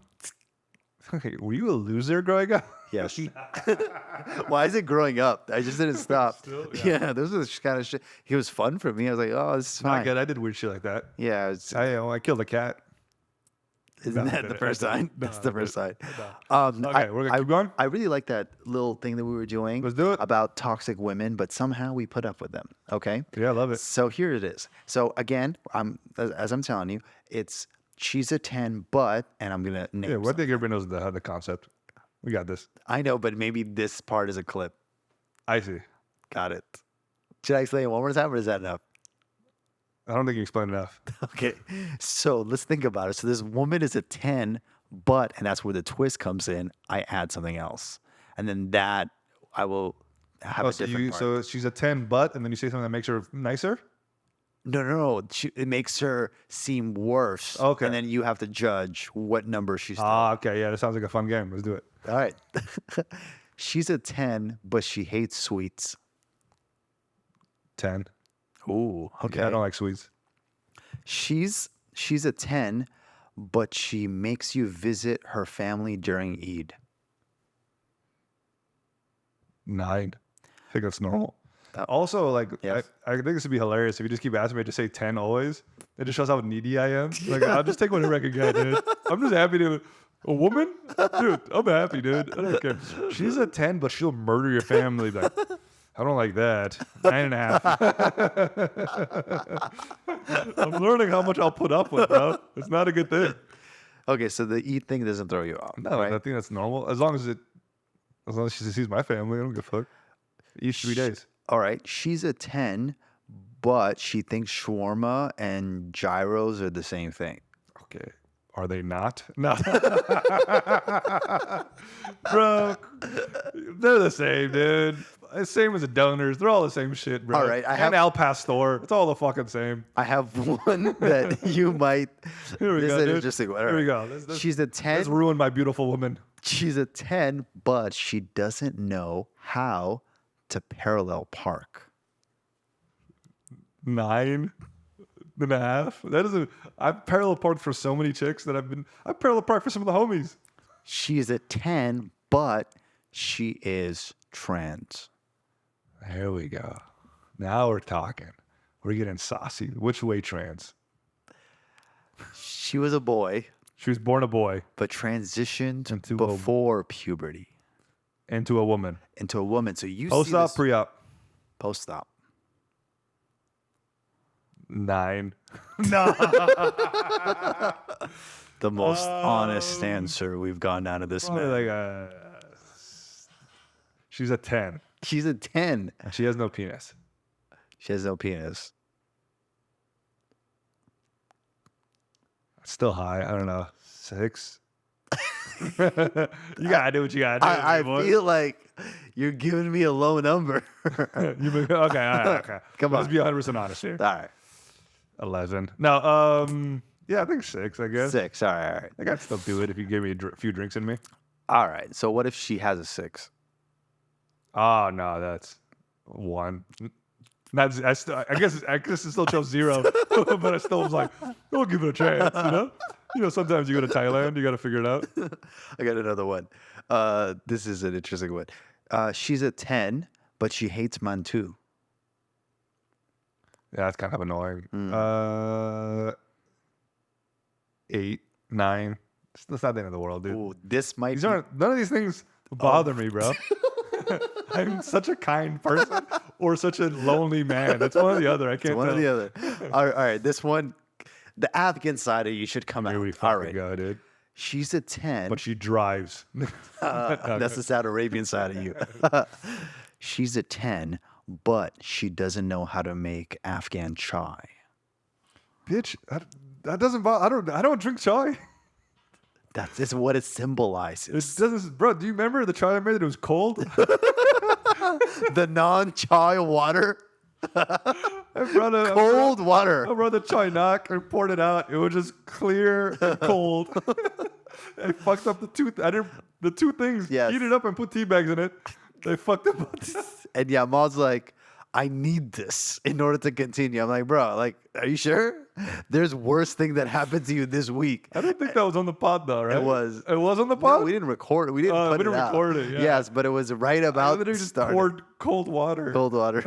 Okay, were you a loser growing up? Yes. Why is it growing up? I just didn't stop. Still, yeah. This was kind of shit. It was fun for me. I was like, oh, this is Not fine. good. I did weird shit like that. Yeah. I killed a cat. Isn't No, that the first sign? no, That's the first sign. Okay, we're gonna keep going? I really like that little thing that we were doing. Let's do it. About toxic women, but somehow we put up with them. Okay. Yeah, I love it. So here it is. So again, as I'm telling you, she's a 10, but, and I'm gonna name. Yeah, well, I think everybody knows the concept. We got this. I know, but maybe this part is a clip. I see. Got it. Should I explain it one more time, or is that enough? I don't think you explained enough. Okay. So let's think about it. So this woman is a 10, but, and that's where the twist comes in, I add something else. And then that I will have Oh, a different part. so she's a 10, but, and then you say something that makes her nicer? No. It makes her seem worse. Okay. And then you have to judge what number she's Okay. Yeah, that sounds like a fun game. Let's do it. All right. She's a 10, but she hates sweets. 10. Ooh, okay. Yeah, I don't like sweets. She's a 10, but she makes you visit her family during Eid. 9. I think that's normal. Also, like, Yes. I think this would be hilarious if you just keep asking me to say 10 always. It just shows how needy I am. Like, I'll just take whatever I can get, dude. I'm just happy to. A woman? Dude, I'm happy, dude. I don't care. She's a 10, but she'll murder your family. Like, I don't like that. 9.5. I'm learning how much I'll put up with, bro. It's not a good thing. Okay, so the Eid thing doesn't throw you off. No, right? I think that's normal. As long as she sees my family, I don't give a fuck. Each 3 days. All right, she's a 10, but she thinks shawarma and gyros are the same thing. Okay. Are they not? No. Bro, they're the same, dude. it's same as the donors. They're all the same shit, bro. All right, and Al Pastor. It's all the fucking same. I have one that you might. Here we this go, is an dude. interesting one. All Here we right. go. She's a 10. Let's ruin my beautiful woman. She's a 10, but she doesn't know how to parallel park. 9.5. That is I've parallel parked for so many chicks that I've parallel parked for some of the homies. She is a 10, but she is trans. There we go. Now we're talking. We're getting saucy. Which way trans? She was a boy, She was born a boy but transitioned Into a- before puberty into a woman. into a woman. So you see Post-op, this pre-op. post-op. 9. The most honest answer we've gone down to this Probably man. like she's a 10. She's a 10. And she has no penis. She has no penis. Still high. I don't know. 6. You gotta do what you gotta do. I boy. feel like you're giving me a low number. Okay, all right, okay. Come Let's on. be 100% honest here. All right. 11. No, yeah, I think 6, I guess. 6. All right. All right. I could still do it if you gave me a few drinks in me. All right. So what if she has a 6? Oh, no, that's 1. That's, I guess it still chose 0, but I still was like, I'll give it a chance, you know? You know, sometimes you go to Thailand, you got to figure it out. I got another one. This is an interesting one. She's a 10, but she hates Mantu. Yeah, that's kind of annoying. 8, 9. That's not the end of the world, dude. Ooh, this might These be. aren't, none of these things bother me, bro. I'm such a kind person or such a lonely man. That's one or the other. I can't One tell. or the other. All right. This one, the Afghan side of you should come Here out. we All fucking right. go, dude. She's a 10. But she drives. That's the Saudi Arabian side of you. She's a 10, but she doesn't know how to make Afghan chai. Bitch, that doesn't bother. I don't drink chai. That's just what it symbolizes. It doesn't, bro. Do you remember the chai I made that it was cold? The non-chai water, I brought a cold water. I brought the chai knock and poured it out. It was just clear and cold. I fucked up the two. The two things. Yes. Heat it up and put tea bags in it. They fucked up. And yeah, Maud's like, I need this in order to continue. I'm like, bro, like, are you sure? There's worse thing that happened to you this week. I don't think that was on the pod though, right? It was. It was on the No, pod. we didn't record it. We didn't put we didn't it out. record it, yeah. Yes, but it was right I about literally just started. poured cold water. Cold water.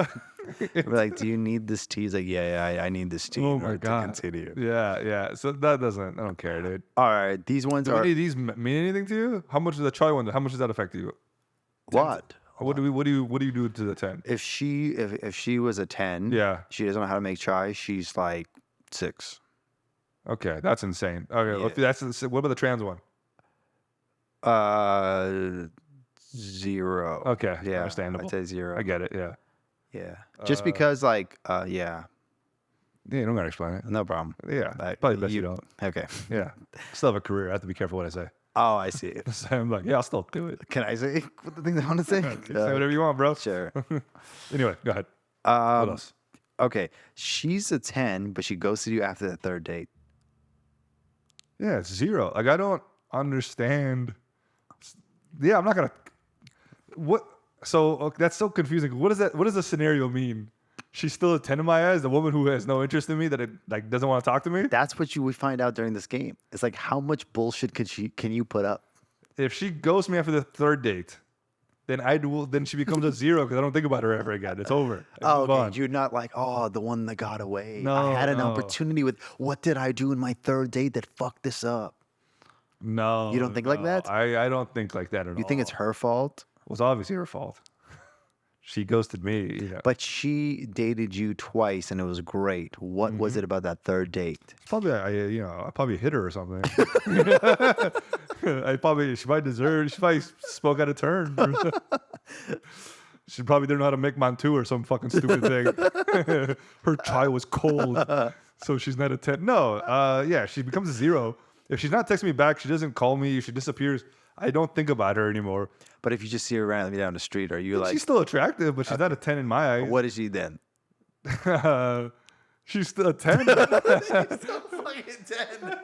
We're like, do you need this tea? He's like, yeah, I need this tea Oh in my order god. to continue. Yeah. So that doesn't. I don't care, dude. All right, these ones Do are any of these mean anything to you? How much does the chai one? How much does that affect you? what? What do you do to the 10? If she was a 10, Yeah. she doesn't know how to make chai. She's like 6. Okay, that's insane. Okay, Yeah. what about the trans one? 0. Okay, Yeah, understandable. I'd say 0. I get it. Yeah. Yeah, just because like yeah, Yeah, you don't gotta explain it. no problem. Yeah, Like, probably best you don't. Okay. Yeah, still have a career. I have to be careful what I say. Oh, I see. So I'm like, yeah, I'll still do it. Can I say what the things I want to say? Say whatever you want, bro. Sure. Anyway, go ahead. What else? Okay, she's a 10, but she ghosted you after the 3rd date. Yeah, it's 0. Like I don't understand. Yeah, I'm not gonna. What? So okay, that's so confusing. What does that? What does the scenario mean? She's still a 10 in my eyes. The woman who has no interest in me, that it like doesn't want to talk to me. That's what we find out during this game. It's like, how much bullshit can you put up? If she ghosts me after the 3rd date, then then she becomes a 0 because I don't think about her ever again. It's over. Oh, Move okay. on. You're not like, oh, the one that got away. No, I had an no. opportunity with, what did I do in my 3rd date that fucked this up? No, You don't think like that? I don't think like that at all. You think it's her fault? It was obviously her fault. She ghosted me. You know. But she dated you twice and it was great. What Mm-hmm. was it about that 3rd date? Probably I probably hit her or something. She probably spoke out of turn. She probably didn't know how to make mantu or some fucking stupid thing. Her chai was cold, so she's not a 10. No, yeah, she becomes a 0. If she's not texting me back, she doesn't call me, she disappears. I don't think about her anymore. But if you just see her randomly down the street, are you like, She's still attractive, but she's not a 10 in my eyes. what is she then? She's still a 10. She's so fucking 10.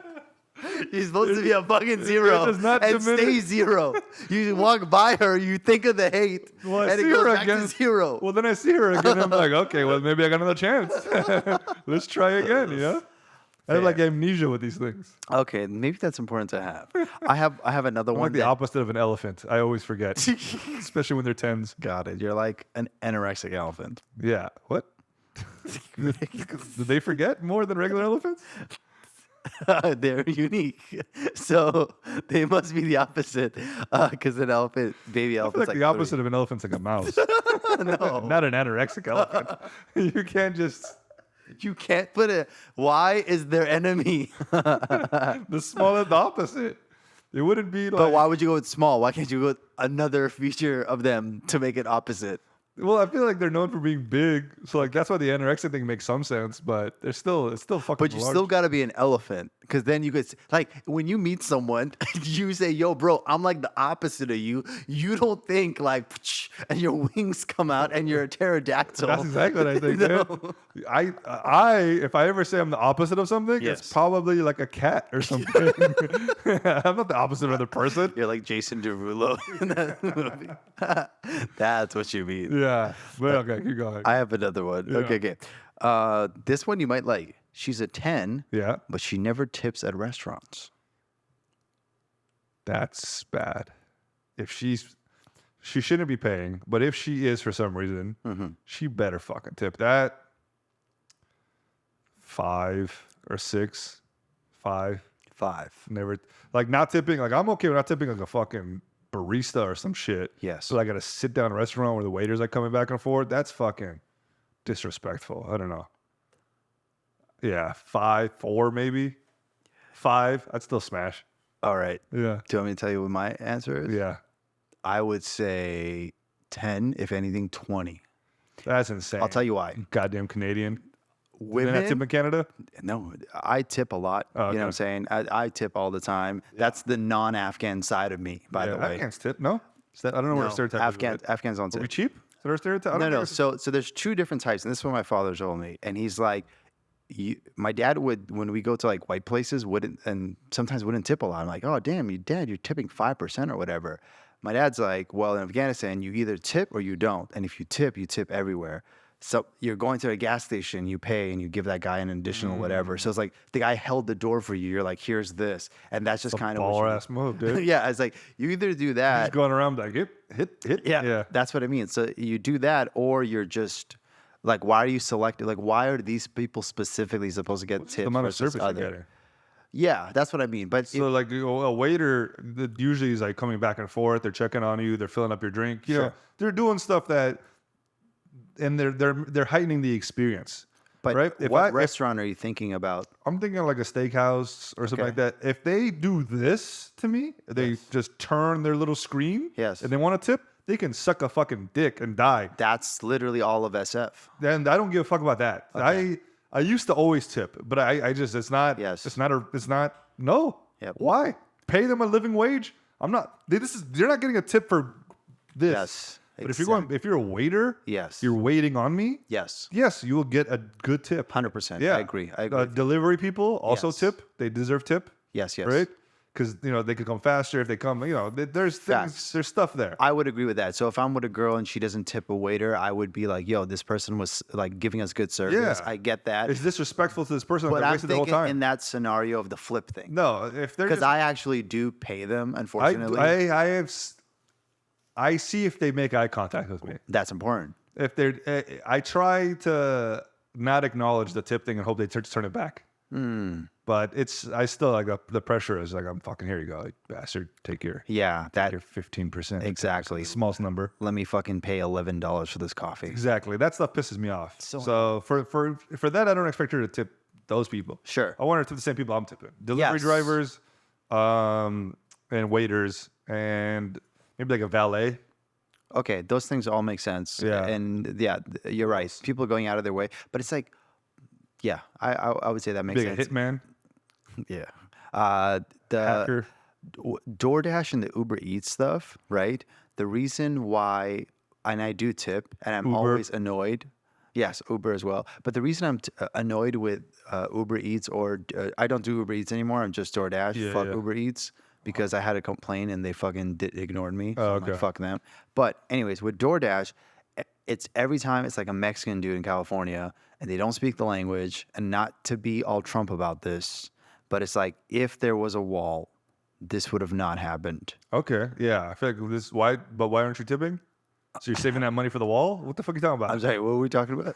You're supposed to be a fucking 0 It does not and diminish- stay 0. You walk by her, you think of the hate, Well, I and it see goes her back again. to 0. Well, then I see her again. I'm like, okay, well, maybe I got another chance. Let's try again, you know? I have like amnesia with these things. Okay, maybe that's important to have. I have another I'm one. like the opposite of an elephant. I always forget, especially when they're 10s. Got it. You're like an anorexic elephant. Yeah. What? Did they forget more than regular elephants? They're unique, so they must be the opposite. Because an elephant, baby I feel elephant, like the opposite of an elephant's like a mouse, No, not an anorexic elephant. You can't just you can't put it. Why is their enemy? the smaller the opposite. It wouldn't be like. But why would you go with small? Why can't you go with another feature of them to make it opposite? Well, I feel like they're known for being big, so like that's why the anorexic thing makes some sense. But it's still fucking. But you large. still got to be an elephant, because then you could like when you meet someone, you say, "Yo, bro, I'm like the opposite of you." You don't think like, and your wings come out, and you're a pterodactyl. That's exactly what I think. No. Man. I, if I ever say I'm the opposite of something, Yes. it's probably like a cat or something. I'm not the opposite of another person. You're like Jason Derulo in that movie. That's what you mean. Yeah, but okay, keep going. I have another one. Yeah. Okay. This one you might like. She's a 10, Yeah, but she never tips at restaurants. that's bad. If she shouldn't be paying, but if she is for some reason, she better fucking tip that. 5 or 6, 5. 5. Never like not tipping. Like I'm okay with not tipping like a fucking barista or some shit. Yes. So I got to sit down restaurant where the waiters like coming back and forth. That's fucking disrespectful. I don't know. Yeah, 5, 4 maybe. 5. I'd still smash. All right. Yeah. Do you want me to tell you what my answer is? Yeah. I would say 10, if anything, 20. That's insane. I'll tell you why. Goddamn Canadian. Women, Didn't I tip in Canada? no, I tip a lot. Oh, You know what I'm okay. saying? I tip all the time. That's the non-Afghan side of me, by the way. Afghans tip, no? Is that, I don't know where No, the stereotype Afghans don't Are we tip. cheap? Is that our stereotype? I don't No. think it's- So there's 2 different types, and this is what my father told me. And he's like, my dad would, when we go to like white places, sometimes wouldn't tip a lot. I'm like, oh damn, you're tipping 5% or whatever. My dad's like, well, in Afghanistan, you either tip or you don't, and if you tip everywhere. So you're going to a gas station, you pay, and you give that guy an additional whatever. So it's like the guy held the door for you. You're like, here's this, and that's just kind of baller ass move, dude. yeah. It's like you either do that. Just going around like hit. Yeah, that's what I mean. So you do that, or you're just like, why are you selected? Like, why are these people specifically supposed to get The tips amount of versus service you're other? getting. Yeah, that's what I mean. But So like a waiter that usually is like coming back and forth. They're checking on you. They're filling up your drink. You know, Sure. they're doing stuff that, and they're heightening the experience. but right? what restaurant are you thinking about? I'm thinking like a steakhouse or something Okay. like that. If they do this to me, they just turn their little screen. Yes. And they want to tip, they can suck a fucking dick and die. That's literally all of SF. Then I don't give a fuck about that. Okay. I used to always tip, but I just it's not. Yes. It's not. No. Yep. Why pay them a living wage? I'm not. They're not getting a tip for this. Yes, But if you're a waiter, Yes. you're waiting on me. Yes, Yes, you will get a good tip. 100%. Yeah, I agree. I agree. Delivery people also Yes. tip. They deserve tip. Yes, yes. Right? Because they could come faster if they come. There's things. Facts. There's stuff there. I would agree with that. So if I'm with a girl and she doesn't tip a waiter, I would be like, yo, this person was like giving us good service. Yeah. I get that. It's disrespectful to this person. But That they I'm wasted the whole thinking time. in that scenario of the flip thing. No, if they're Because just, I actually do pay them, unfortunately. I see if they make eye contact with me. That's important. If they're, I try to not acknowledge the tip thing and hope they turn it back. But I still like the pressure is like, I'm fucking, here you go, like, bastard, take your Yeah, that 15%. exactly. Smallest number. Let me fucking pay $11 for this coffee. Exactly. That stuff pisses me off. So So for that, I don't expect her to tip those people. Sure. I want her to tip the same people I'm tipping. Delivery Yes. drivers, and waiters, and maybe like a valet. Okay, those things all make sense. Yeah. And yeah, you're right. People are going out of their way, but it's like, yeah, I would say that makes Being a sense. hitman, Yeah. hacker. DoorDash and the Uber Eats stuff, right? The reason why, and I do tip, and I'm Uber. always annoyed. Yes, Uber as well. But the reason I'm annoyed with Uber Eats, or I don't do Uber Eats anymore. I'm just DoorDash. Fuck yeah. Uber Eats, because I had a complaint and they fucking ignored me. So Oh, I'm like, okay. fuck them. But anyways, with DoorDash, it's every time it's like a Mexican dude in California and they don't speak the language. And not to be all Trump about this, but it's like, if there was a wall, this would have not happened. Okay. Yeah. I feel like this. Why? But why aren't you tipping? So you're saving that money for the wall? What the fuck are you talking about? I'm sorry, what were we talking about?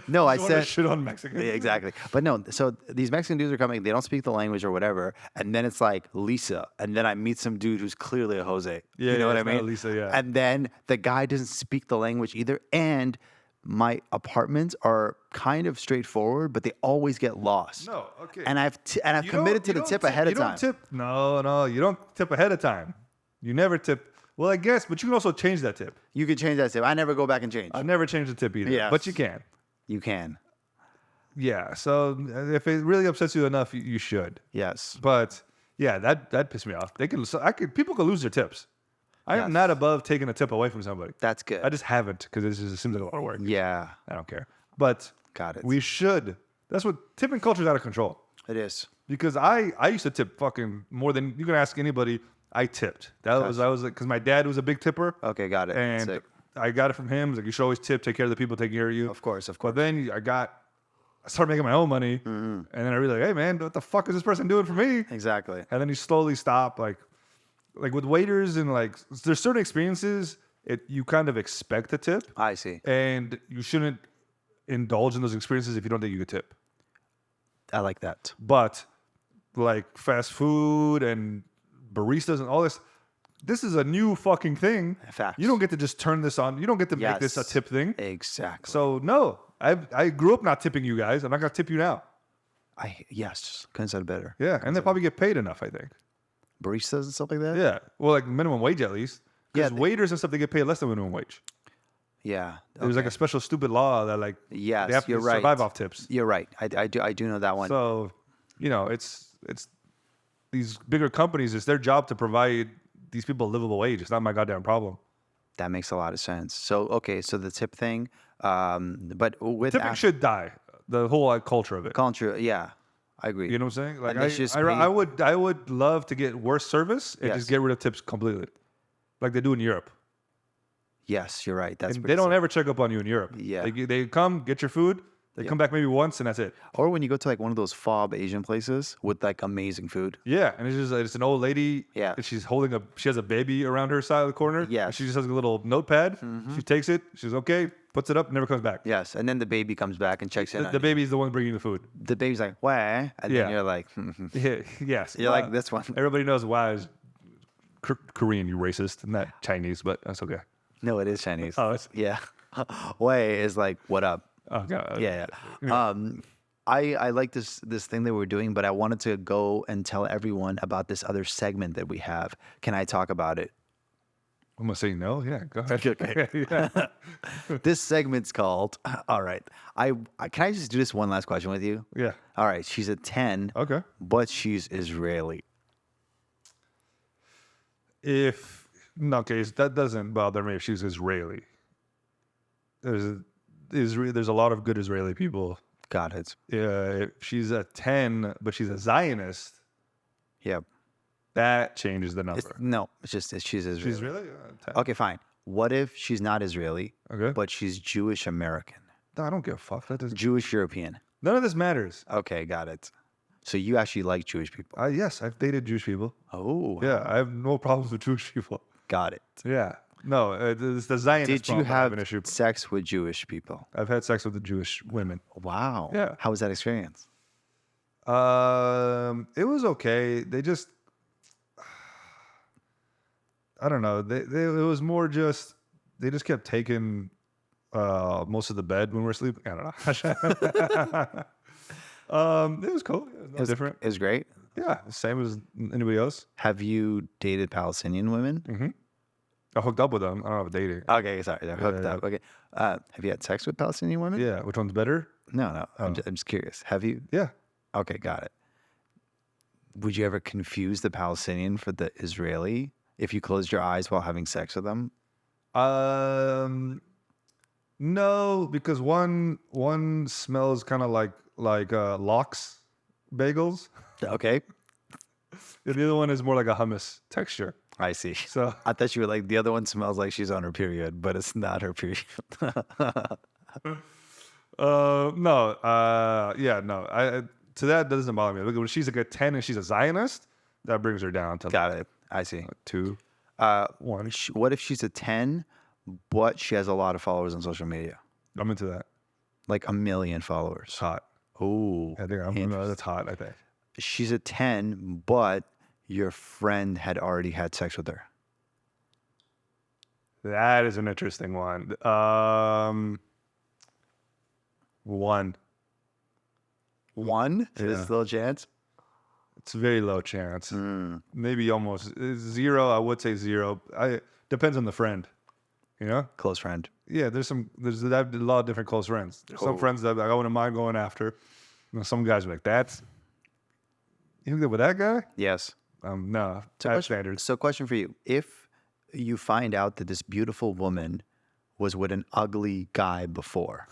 No, I You wanna said shit on Mexicans. Yeah, exactly. But no, so these Mexican dudes are coming, they don't speak the language or whatever, and then it's like Lisa, and then I meet some dude who's clearly a Jose. Yeah, you know yeah, what I it's not mean? a Lisa, yeah. And then the guy doesn't speak the language either, and my apartments are kind of straightforward, but they always get lost. No, okay. And I've You committed don't- to you the don't tip tip- ahead of you time. don't tip. No, you don't tip ahead of time. You never tip. Well, I guess, but you can also change that tip. You can change that tip. I never go back and change. I never change the tip either. Yes. But you can. You can. Yeah. So if it really upsets you enough, you should. Yes. But yeah, that pissed me off. People could lose their tips. I am Yes. not above taking a tip away from somebody. That's good. I just haven't because it seems like a lot of work. Yeah. I don't care. But Got it. we should. That's what tipping culture is out of control. It is. Because I used to tip fucking more than you can ask anybody. I tipped. I was like, because my dad was a big tipper. Okay, got it. And Sick. I got it from him. He's like, you should always tip, take care of the people taking care of you. Of course. But then I started making my own money, Mm-hmm. and then I realized, hey man, what the fuck is this person doing for me? Exactly. And then you slowly stop, like with waiters and like there's certain experiences you kind of expect a tip, I see. and you shouldn't indulge in those experiences if you don't think you could tip. I like that. But like fast food and baristas and all this. This is a new fucking thing. Facts. You don't get to just turn this on. You don't get to make this a Yes. tip thing. Exactly. So no, I grew up not tipping you guys. I'm not gonna tip you now. Yes, couldn't have said it better. Yeah, and they probably get paid enough, I think. Baristas and stuff like that. Yeah, well, like minimum wage at least. Yeah, Because waiters and stuff, they get paid less than minimum wage. Yeah. There's like a special stupid law that like Yes, they have to you're right. survive off tips. You're right. I do know that one. So, it's these bigger companies. It's their job to provide these people a livable wage. It's not my goddamn problem. That makes a lot of sense. So okay, so the tip thing, but with Tipping should die. The whole culture of it. culture, yeah, I agree. You know what I'm saying? Like And they should just I would love to get worse service and Yes. just get rid of tips completely, like they do in Europe. Yes, you're right. That's And pretty they don't sick. ever check up on you in Europe. Yeah. They come get your food. They come back maybe once and that's it. Or when you go to like one of those fob Asian places with like amazing food. Yeah, and it's an old lady. Yeah. And she has a baby around her side of the corner. Yes. And she just has a little notepad. She takes it. She's okay. Puts it up. Never comes back. Yes, and then the baby comes back and checks in. The on you. baby's the one bringing the food. The baby's like, where? And Yeah. then you're like, Yeah. Yes. You're like this one. Everybody knows why is Korean, you racist, not Chinese, but that's okay. no, it is Chinese. Oh, it's Yeah. Way is like, what up? okay. Yeah. I like this thing that we're doing, but I wanted to go and tell everyone about this other segment that we have. Can I talk about it? I'm gonna say no. Yeah, go ahead. Okay. Yeah. This segment's called. All right. Can I just do this one last question with you? Yeah. All right. She's a 10, Okay. but she's Israeli. That doesn't bother me if she's Israeli. There's a lot of good Israeli people. Got it. If she's a 10, but she's a Zionist, Yep. that changes the number. It's just she's Israeli. She's really 10. Okay, fine. What if she's not Israeli, Okay. but she's Jewish American, No, I don't give a fuck. That doesn't. Jewish European? None of this matters. Okay, got it. So you actually like Jewish people? Yes, I've dated Jewish people. Oh, Yeah, I have no problems with Jewish people. got it. Yeah. No, it's the Zionist Did you problem I have an issue. sex with Jewish people? I've had sex with the Jewish women. Wow. Yeah. How was that experience? It was okay. They just, I don't know. It was more just they just kept taking most of the bed when we were sleeping. I don't know. It was cool. It was different. It was great. Yeah, same as anybody else. Have you dated Palestinian women? I hooked up with them. I don't have a dating. Okay, sorry. They're hooked Yeah. up. Okay. Have you had sex with Palestinian women? Yeah, which one's better? No. I'm just curious. Have you? Yeah. Okay, got it. Would you ever confuse the Palestinian for the Israeli if you closed your eyes while having sex with them? No, because one smells kind of like lox bagels, Okay, and the other one is more like a hummus texture. I see. So I thought you were like, the other one smells like she's on her period, but it's not her period. no, yeah, no. To that doesn't bother me. Look, when she's like a 10 and she's a Zionist, that brings her down to Got it. I see. 2, 1. What if she's a 10, but she has a lot of followers on social media? I'm into that. Like 1 million followers. It's hot. Oh, I think that's hot. I think. she's a 10, but your friend had already had sex with her. That is an interesting one. 1. 1? There's Yeah. still a chance? It's a very low chance. Maybe almost 0. I would say 0. Depends on the friend. You know? Close friend. Yeah, I have a lot of different close friends. There's some friends that I wouldn't mind going after. You know, some guys are like, you hooked up with that guy? Yes. No, So I have question, standards. so question for you. If you find out that this beautiful woman was with an ugly guy before,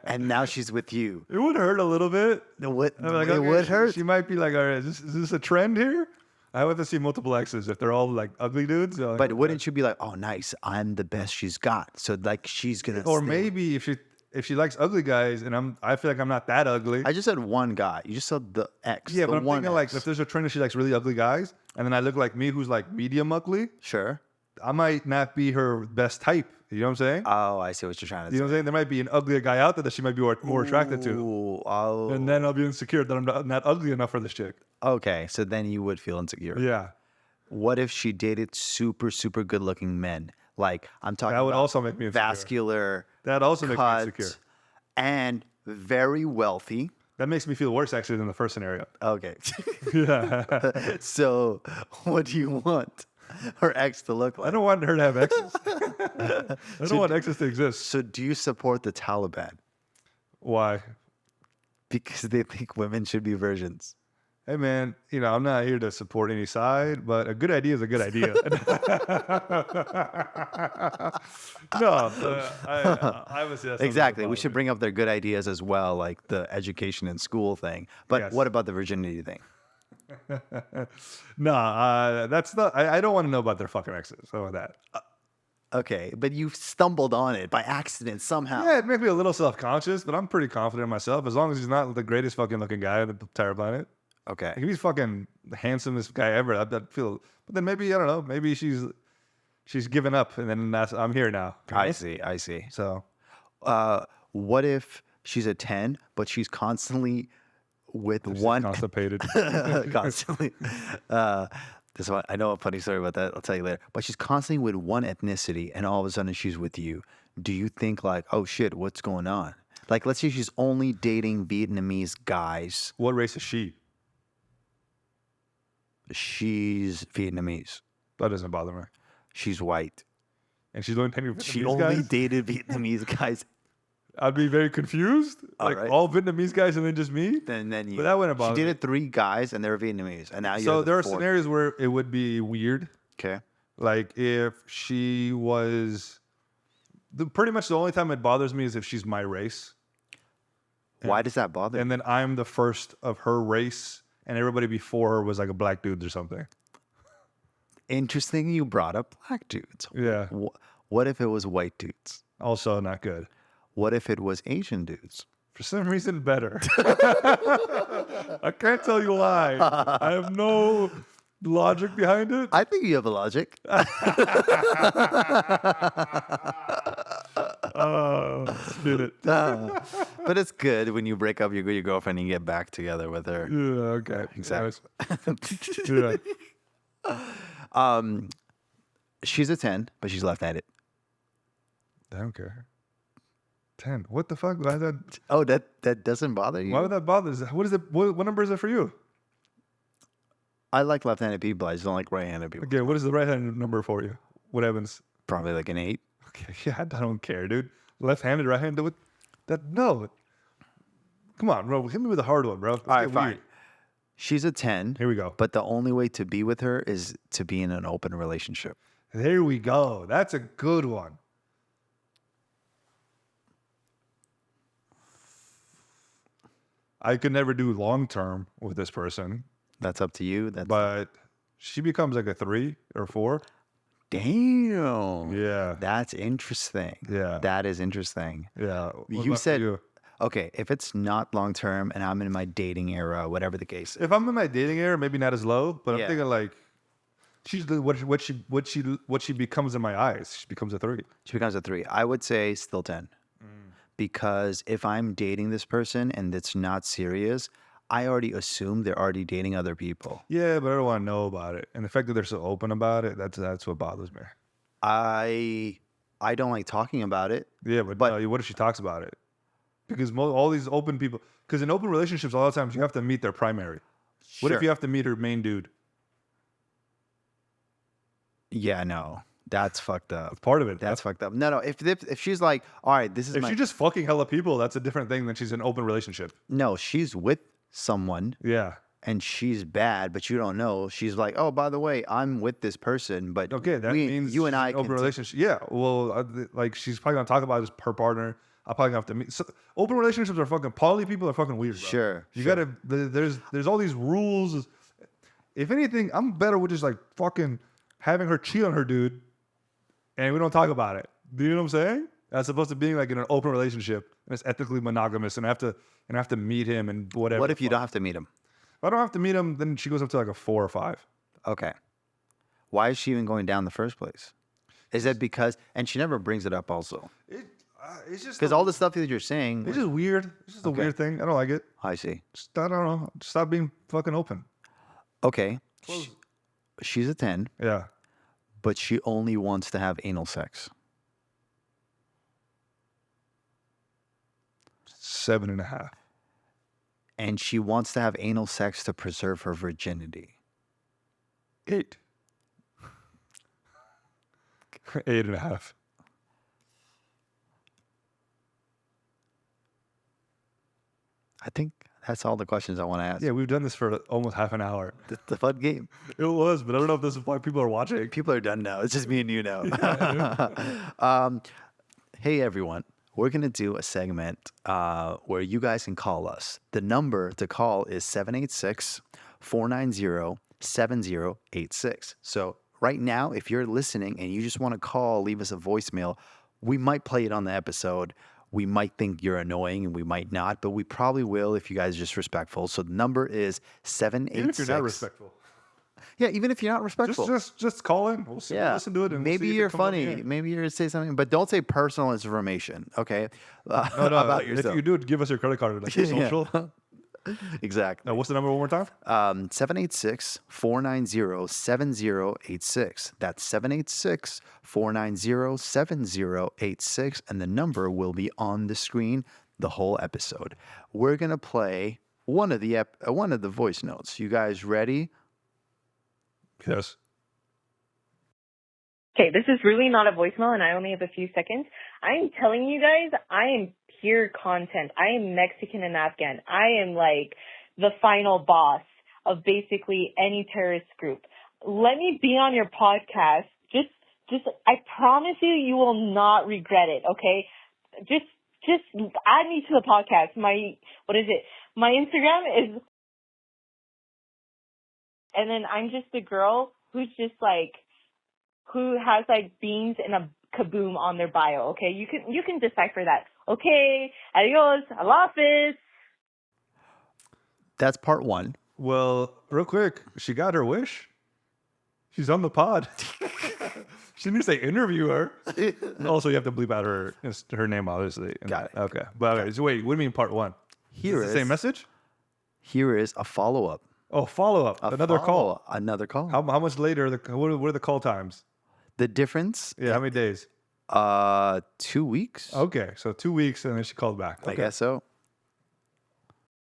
and now she's with you, It would hurt a little bit. it would, I'm like, it okay, would hurt? She might be like, all right, is this a trend here? I would have to see multiple exes if they're all like ugly dudes. They're like, But okay. wouldn't you be like, oh, nice, I'm the best she's got. So like she's going to Or maybe if she likes ugly guys and I feel like I'm not that ugly. I just said one guy. You just said the ex. Yeah, the but I'm one thinking like ex. if there's a trend that she likes really ugly guys, and then I look like me who's like medium ugly, Sure. I might not be her best type. You know what I'm saying? Oh, I see what you're trying to You know what I'm saying? There might be an uglier guy out there that she might be more attracted to. Ooh, oh. And then I'll be insecure that I'm not ugly enough for this chick. Okay, so then you would feel insecure. Yeah. What if she dated super, super good looking men? Like I'm talking That would about also make me insecure. vascular, That also makes me cut, insecure. and very wealthy. That makes me feel worse actually than the first scenario. Okay. Yeah. So what do you want her ex to look I like? don't want her to have exes. I don't want exes to exist. So do you support the Taliban? Why? Because they think women should be virgins. Hey man, I'm not here to support any side, but a good idea is a good idea. No, I would say that's Exactly. We should bring up their good ideas as well, like the education and school thing. But Yes. what about the virginity thing? No, that's not. I don't want to know about their fucking exes. How about that? Okay, but you stumbled on it by accident somehow. Yeah, it makes me a little self-conscious, but I'm pretty confident in myself. As long as he's not the greatest fucking looking guy on the entire planet. Okay. If he's fucking the handsomest guy ever, I'd feel. But then maybe I don't know. Maybe she's given up, and then I'm here now. I see. I see. So What if she's a 10, but she's constantly with one constipated. constantly. This one, I know a funny story about that. I'll tell you later. But she's constantly with one ethnicity, and all of a sudden she's with you. Do you think like, oh shit, what's going on? Like, let's say she's only dating Vietnamese guys. What race is she? She's Vietnamese. That doesn't bother me. She's white. And she's only dating She Vietnamese only guys. dated Vietnamese guys. I'd be very confused. All Like right. all Vietnamese guys and then just me. Then you. But that wouldn't bother She me. dated 3 guys, and they're Vietnamese, and now you're So the there are 4th. scenarios where it would be weird. Okay. Like if she was, pretty much the only time it bothers me is if she's my race, Why does that bother? and then I'm the first of her race, and everybody before her was like a black dude or something. Interesting you brought up black dudes. Yeah. What if it was white dudes? Also not good. What if it was Asian dudes? For some reason, better. I can't tell you why. I have no logic behind it. I think you have a logic. Did it. But it's good when you break up your girlfriend and you get back together with her. Yeah, okay. Exactly. Yeah. She's a 10, but she's left-handed. I don't care. 10. What the fuck? Why, Oh, that doesn't bother you? why would that bother? What is it? What number is it for you? I like left-handed people. I just don't like right-handed people. Okay, what is the right-handed number for you? What happens? Probably like an 8. Okay, yeah, I don't care, dude. Left-handed, right-handed, no. Come on, bro. Hit me with a hard one, bro. Let's All right, get fine. weird. She's a 10. Here we go. But the only way to be with her is to be in an open relationship. There we go. That's a good one. I could never do long term with this person, That's up to you. but she becomes like a 3 or 4. Damn. Yeah. That's interesting. Yeah. That is interesting. Yeah. What You about said, you? okay, if it's not long term and I'm in my dating era, whatever the case. If I'm in my dating era, maybe not as low, but Yeah. I'm thinking like she's what she becomes in my eyes. She becomes a 3. She becomes a 3. I would say still 10. Because if I'm dating this person and it's not serious, I already assume they're already dating other people. Yeah, but I don't want to know about it. And the fact that they're so open about it, that's what bothers me. I don't like talking about it. Yeah, but what if she talks about it? Because all these open people, because in open relationships, a lot of times you have to meet their primary. What if Sure. you have to meet her main dude? Yeah, no. That's fucked up. That's part of it. That's fucked up. No. If she's like, all right, this is If my... she's just fucking hella people, that's a different thing than she's in an open relationship. No, she's with someone Yeah. and she's bad, but you don't know. She's like, oh, by the way, I'm with this person, but Okay, that means you and she's I in an open can relationship. Yeah. Well, like she's probably gonna talk about it as her partner. I'll probably have to meet. So, open relationships are fucking poly people are fucking weird. Bro. Sure, You sure. gotta. There's all these rules. If anything, I'm better with just like fucking having her cheat on her dude, and we don't talk about it. Do you know what I'm saying? As opposed to being like in an open relationship and it's ethically monogamous, and I have to meet him and whatever. What if you don't have to meet him? If I don't have to meet him, then she goes up to like a 4 or 5. Okay. Why is she even going down in the first place? Is that because... And she never brings it up also. It's just Because all the stuff that you're saying... it's just weird. It's just a weird thing. I don't like it. I see. Just, I don't know. Just stop being fucking open. Okay. She's a 10, Yeah. but she only wants to have anal sex. 7.5. And she wants to have anal sex to preserve her virginity. 8. 8.5. I think that's all the questions I want to ask. Yeah, we've done this for almost half an hour. It's a fun game. It was, but I don't know if this is why people are watching. People are done now. It's just me and you now. Hey, everyone. We're going to do a segment where you guys can call us. The number to call is 786-490-7086. So right now, if you're listening and you just want to call, leave us a voicemail, we might play it on the episode. We might think you're annoying and we might not, but we probably will if you guys are just respectful. So the number is 786. Even if you're not respectful. Yeah, even if you're not respectful. Just call in. We'll see, Yeah, listen to it. And maybe see if it you're comes up. funny. Yeah. Maybe you're gonna say something, but don't say personal information, okay? No, About yourself. If you do, give us your credit card, like your Yeah. social. Exactly. What's the number one more time? 786-490-7086. That's 786-490-7086, and the number will be on the screen the whole episode. We're gonna play one of the voice notes. You guys ready? Yes. Okay, this is really not a voicemail and I only have a few seconds. I'm telling you guys, I am pure content. I am Mexican and Afghan. I am like the final boss of basically any terrorist group. Let me be on your podcast. Just, I promise you will not regret it, okay? Just add me to the podcast. My Instagram is, and then I'm just a girl who has like beans and a kaboom on their bio, okay? You can decipher that. Okay, adios, Allah Hafiz. That's part one. Well, real quick, she got her wish. She's on the pod. She didn't say interview her. Also, you have to bleep out her name, obviously. Got it. Okay. But okay, so wait, what do you mean part one? Here Is it is the same message? Here is a follow-up. Oh, follow-up. Another call. Another call. How much later? What are the call times? The difference? Yeah, how many days? 2 weeks. Okay, so 2 weeks, and then she called back. I Okay. guess so.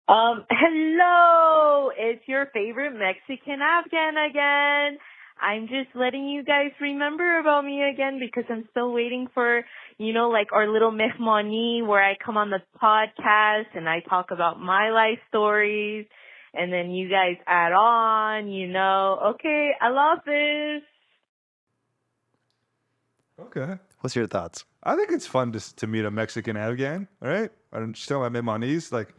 Hello, it's your favorite Mexican Afghan again. I'm just letting you guys remember about me again because I'm still waiting for, like our little mehmani where I come on the podcast and I talk about my life stories. and then you guys add on, okay, I love this. Okay. What's your thoughts? I think it's fun to meet a Mexican Afghan, all right? I'm just telling my Memonese, like,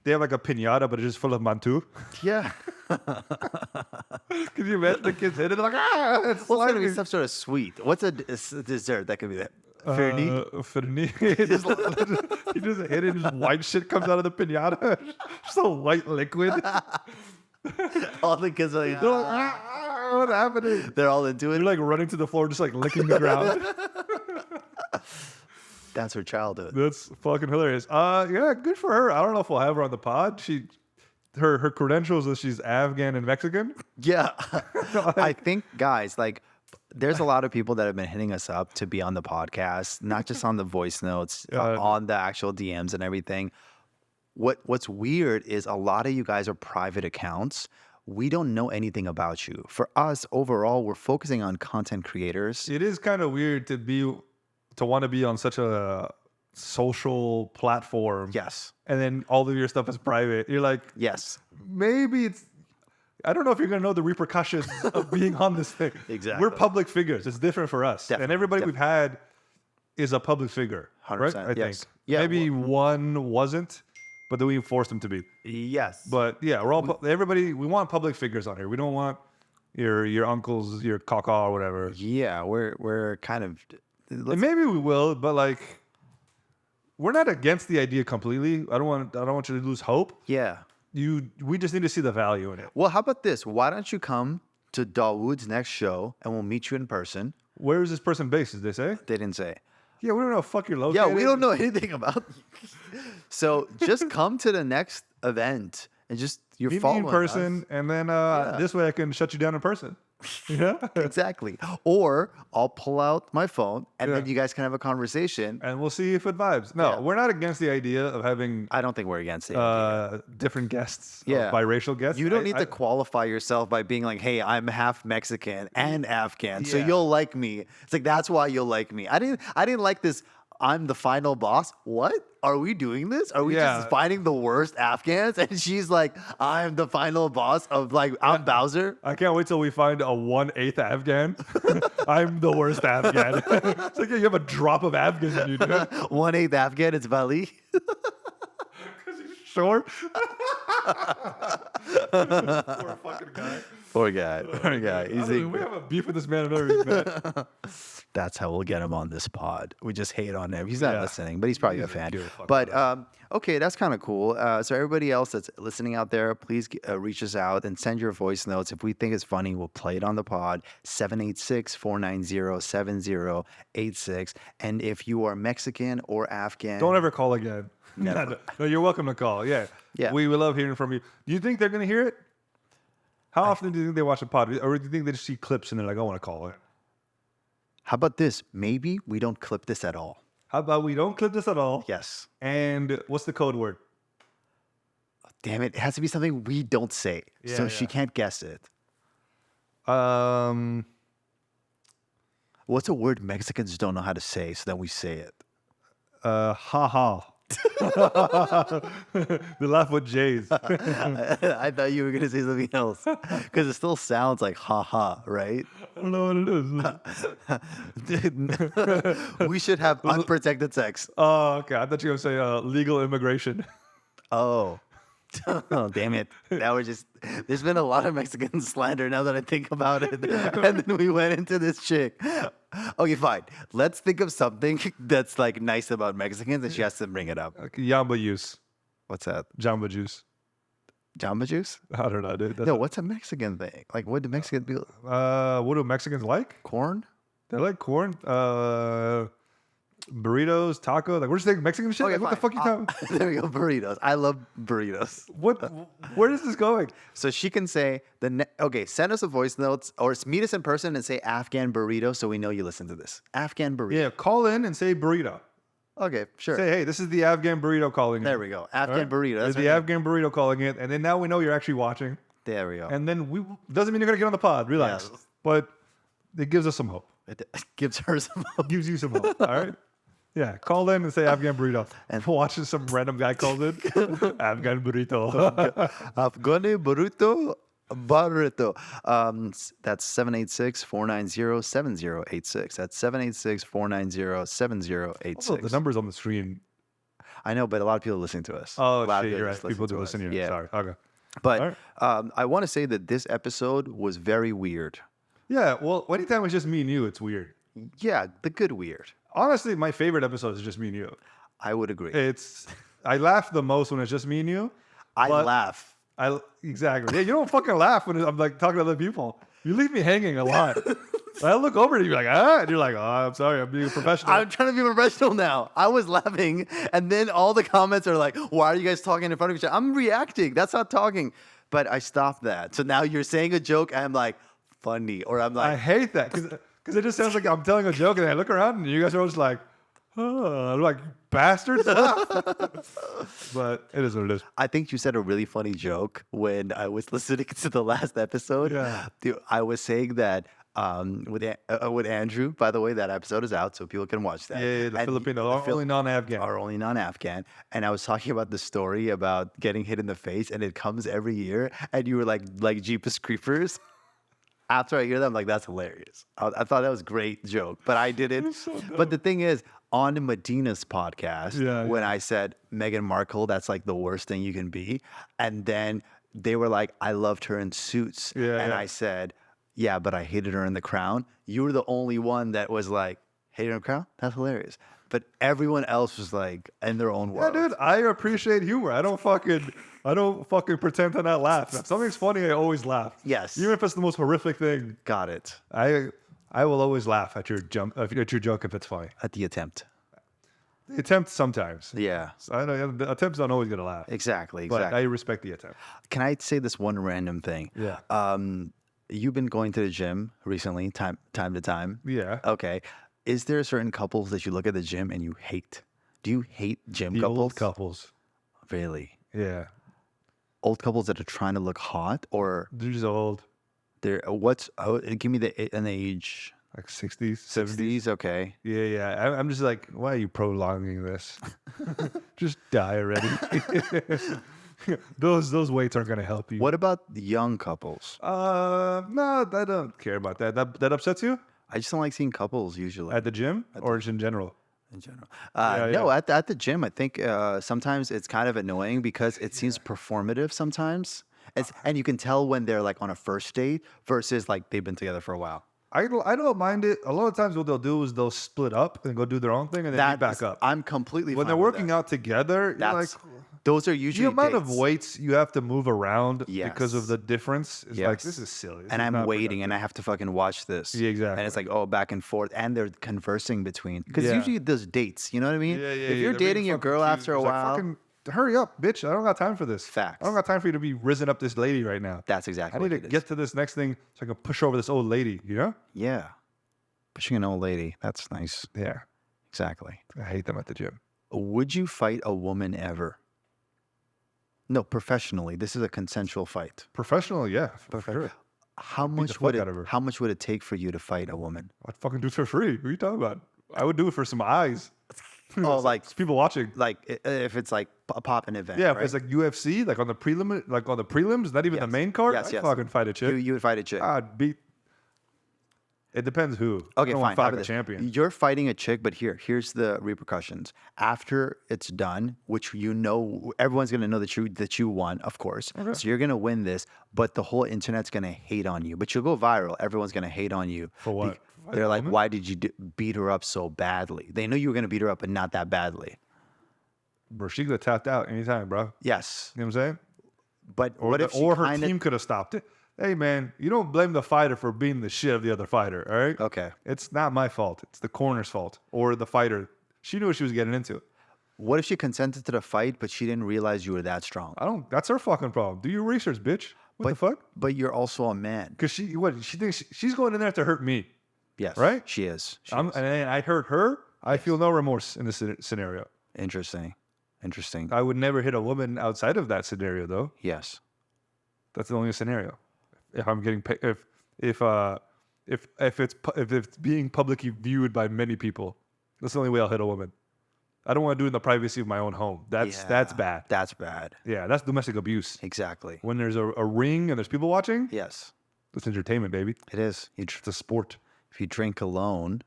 they have like a piñata, but it's just full of mantu. Yeah. Can you imagine the kids hit it like, it's Well, it's going to be slimy. some sort of sweet. What's a dessert that could be that? Fernie? Fernie. He just hit it, and just white shit comes out of the piñata. Just a white liquid. All the kids are like, They're like, what's happening? they're all into it. They're like running to the floor, just like licking the ground. That's her childhood. That's fucking hilarious. Yeah, good for her. I don't know if we'll have her on the pod. Her credentials is she's Afghan and Mexican. Yeah. I think, guys, like, there's a lot of people that have been hitting us up to be on the podcast, not just on the voice notes, on the actual DMs and everything. What's weird is a lot of you guys are private accounts. We don't know anything about you. For us, overall, we're focusing on content creators. It is kind of weird to want to be on such a social platform. Yes. And then all of your stuff is private. You're like, Yes. maybe it's. I don't know if you're gonna know the repercussions of being on this thing. Exactly. We're public figures. It's different for us. Definitely, And everybody we've had is a public figure. 100%, Right? I yes. think. Yeah, Maybe one wasn't, but then we forced them to be. Yes. But yeah, we're all everybody. We want public figures on here. We don't want your uncles, your caca or whatever. Yeah, we're kind of. And maybe we will, but like, we're not against the idea completely. I don't want you to lose hope. Yeah. We just need to see the value in it. Well, how about this? Why don't you come to Dawood's next show and we'll meet you in person? Where is this person based? Did they say? They didn't say. Yeah, we don't know. Fuck your located. Yeah, we don't know anything about you. So just come to the next event and just you're Meet me following in person, us. and then this way I can shut you down in person. Yeah. Exactly. Or I'll pull out my phone and Yeah. then you guys can have a conversation. And we'll see if it vibes. No, Yeah. we're not against the idea of having I don't think we're against it. different guests, Yeah. biracial guests. You don't need I- to qualify yourself by being like, hey, I'm half Mexican and Afghan, so Yeah. you'll like me. It's like, that's why you'll like me. I didn't like this, I'm the final boss. What? Are we doing this? Are we Yeah. just finding the worst Afghans? And she's like, I'm the final boss of like, I'm Bowser. I can't wait till we find a 1/8 Afghan. I'm the worst Afghan. It's like, yeah, you have a drop of Afghans in you, dude. 1/8 Afghan, it's Bali. Sure. Poor fucking guy. Poor guy. Poor guy. He's We have a beef with this man I've never met. That's how we'll get him on this pod. We just hate on him. He's not Yeah. listening, but he's probably a fan. give a fuck But okay, that's kind of cool. So everybody else that's listening out there, please reach us out and send your voice notes. If we think it's funny, we'll play it on the pod. 786-490-7086. And if you are Mexican or Afghan, Don't ever call again. Never. No, you're welcome to call. Yeah. Yeah. We love hearing from you. Do you think they're going to hear it? How often do you think they watch the pod? Or do you think they just see clips and they're like, I want to call it? How about this? Maybe we don't clip this at all. How about we don't clip this at all? Yes. And what's the code word? Damn it. It has to be something we don't say. So Yeah, she yeah. can't guess it. Um, What's a word Mexicans don't know how to say so that we say it? ha ha. The laugh with J's. I thought you were going to say something else because it still sounds like ha ha, right? I don't know what it is. We should have unprotected sex. Oh, okay. I thought you were going to say legal immigration. Oh. Oh, damn it. That was just, there's been a lot of Mexican slander now that I think about it. And then we went into this chick. Okay, fine. Let's think of something that's like nice about Mexicans and she has to bring it up. Yamba juice. What's that? Jamba juice. Jamba juice? I don't know, dude. That's No, what's a Mexican thing? Like, what do Mexicans be? what do Mexicans like? Corn? They like corn. Burritos, tacos. Like, we're just saying Mexican shit. Okay, Like, what the fuck you talking? There we go, burritos. I love burritos. What? Where is this going? So she can say okay, send us a voice notes or meet us in person and say Afghan burrito so we know you listen to this. Afghan burrito. Yeah, call in and say burrito. Okay, sure. Say, hey, this is the Afghan burrito calling. There in. we go. All Afghan right? burrito. There's That's the right. Afghan burrito calling in, and then now we know you're actually watching. There we go. And then we doesn't mean you're gonna get on the pod. Relax. Yes. But it gives us some hope. It gives her some hope. Gives you some hope. All right. Yeah, call in and say Afghan burrito. And watching some random guy calls in. Afghan burrito. Afghani burrito. Barreto. That's 786-490-7086. That's 786-490-7086. Also, the numbers on the screen. I know, but a lot of people are listening to us. Oh, A lot of shit, you're right. just People do to listen us. here. Yeah. Sorry. Okay. But All I want to say that this episode was very weird. Yeah, well, anytime it's just me and you, it's weird. Yeah, the good weird. Honestly, my favorite episode is just me and you. I would agree. I laugh the most when it's just me and you. I but laugh. Exactly. Yeah, you don't fucking laugh when I'm like talking to other people. You leave me hanging a lot. I look over at you, you're like, and you're like, oh, I'm sorry, I'm being a professional. I'm trying to be professional now. I was laughing, and then all the comments are like, why are you guys talking in front of each other? I'm reacting. That's not talking. But I stopped that. So now you're saying a joke, and I'm like, funny. Or I'm I like, hate that because it just sounds like I'm telling a joke, and I look around, and you guys are always like, oh, I'm like, bastards. But it is what it is. I think you said a really funny joke when I was listening to the last episode. Yeah. Dude, I was saying that with Andrew, by the way, that episode is out, so people can watch that. Yeah, the And Filipino, only non-Afghan. are only non-Afghan. And I was talking about the story about getting hit in the face, and it comes every year. And you were like Jeepers Creepers. After I hear that, I'm like, that's hilarious. I thought that was a great joke, but I didn't. so dumb. But the thing is, on Medina's podcast, Yeah, when yeah. I said Meghan Markle, that's like the worst thing you can be. And then they were like, I loved her in Suits. Yeah, and yeah. I said, yeah, but I hated her in The Crown. You were the only one that was like, hated her in The Crown? That's hilarious. But everyone else was like in their own Yeah, world. dude, I appreciate humor. I don't fucking pretend to not laugh. If something's funny, I always laugh. Yes. Even if it's the most horrific thing, Got it. I will always laugh at your joke if it's funny. At the attempt. The attempt sometimes. Yeah. I know the attempts don't always get a laugh. Exactly. But I respect the attempt. Can I say this one random thing? Yeah. You've been going to the gym recently, time to time. Yeah. Okay. Is there certain couples that you look at the gym and you hate? Do you hate gym The couples? old couples. Really? Yeah. Old couples that are trying to look hot, or They're just old. they're give me an age. Like 60s, 70s. 60s, okay. Yeah. I'm just like, why are you prolonging this? Just die already. Those weights aren't gonna help you. What about the young couples? No, I don't care about that. That upsets you I just don't like seeing couples usually at the gym or just in general? in general. Yeah, No, yeah. at the gym, I think sometimes it's kind of annoying because it seems performative sometimes. And you can tell when they're like on a first date versus like they've been together for a while. I don't mind it. A lot of times, what they'll do is they'll split up and go do their own thing and then meet back up. I'm completely When fine they're with working that. out together, you're like, Those are the usually amount of dates. weights you have to move around because of Yes. the difference is like, Yes. this is silly. This And is I'm not waiting, and I have to fucking watch this. Yeah, exactly. And it's like, oh, back and forth, and they're conversing between. Because Yeah. usually there's dates. You know what I mean? Yeah, If you're they're being dating your fucking girl cute. after a It's like, while, fucking hurry up, bitch. I don't got time for this. Facts. I don't got time for you to be risen up this lady right now. that's I exactly need to what it get is. to this next thing so I can push over this old lady, you know? Yeah. Pushing an old lady. That's nice. Yeah. Exactly. I hate them at the gym. Would you fight a woman ever? No, professionally. This is a consensual fight. Professional, yeah. For sure. How the much fuck would out of her. how much would it take for you to fight a woman? I'd fucking do it for free. What are you talking about? I would do it for some eyes. Oh, like It's people watching. like if it's like a popping event. Yeah, right? if it's like UFC, like on the prelims, not even the Yes. main card. Yes, I'd yes. fucking fight a chick. you would fight a chick. I'd beat. It depends who. I Okay, don't fine. want to How fight about a this? champion. You're fighting a chick, but here's the repercussions. After it's done, which you know, everyone's gonna know that you won, of course. Okay. So you're gonna win this, but the whole internet's gonna hate on you. But you'll go viral. Everyone's gonna hate on you. For what? Fight They're a like, woman? why did you beat her up so badly? They know you were gonna beat her up, but not that badly. Bro, she could have tapped out anytime, bro. Yes, You know what I'm saying? but Or, what if or her kinda, team could have stopped it. Hey, man, you don't blame the fighter for being the shit of the other fighter, all right? Okay. It's not my fault. It's the corner's fault or the fighter. She knew what she was getting into. What if she consented to the fight, but she didn't realize you were that strong? That's her fucking problem. Do your research, bitch. What the fuck? But you're also a man. Because she thinks she's going in there to hurt me. Yes, Right? She is. She And is. I hurt her. I feel no remorse in this scenario. Interesting. I would never hit a woman outside of that scenario, though. Yes. That's the only scenario. If I'm getting paid, if it's being publicly viewed by many people, that's the only way I'll hit a woman. I don't want to do it in the privacy of my own home. That's bad. That's bad. Yeah, that's domestic abuse. Exactly. When there's a ring and there's people watching, Yes, it's entertainment, baby. it is. It's a sport. If you drink alone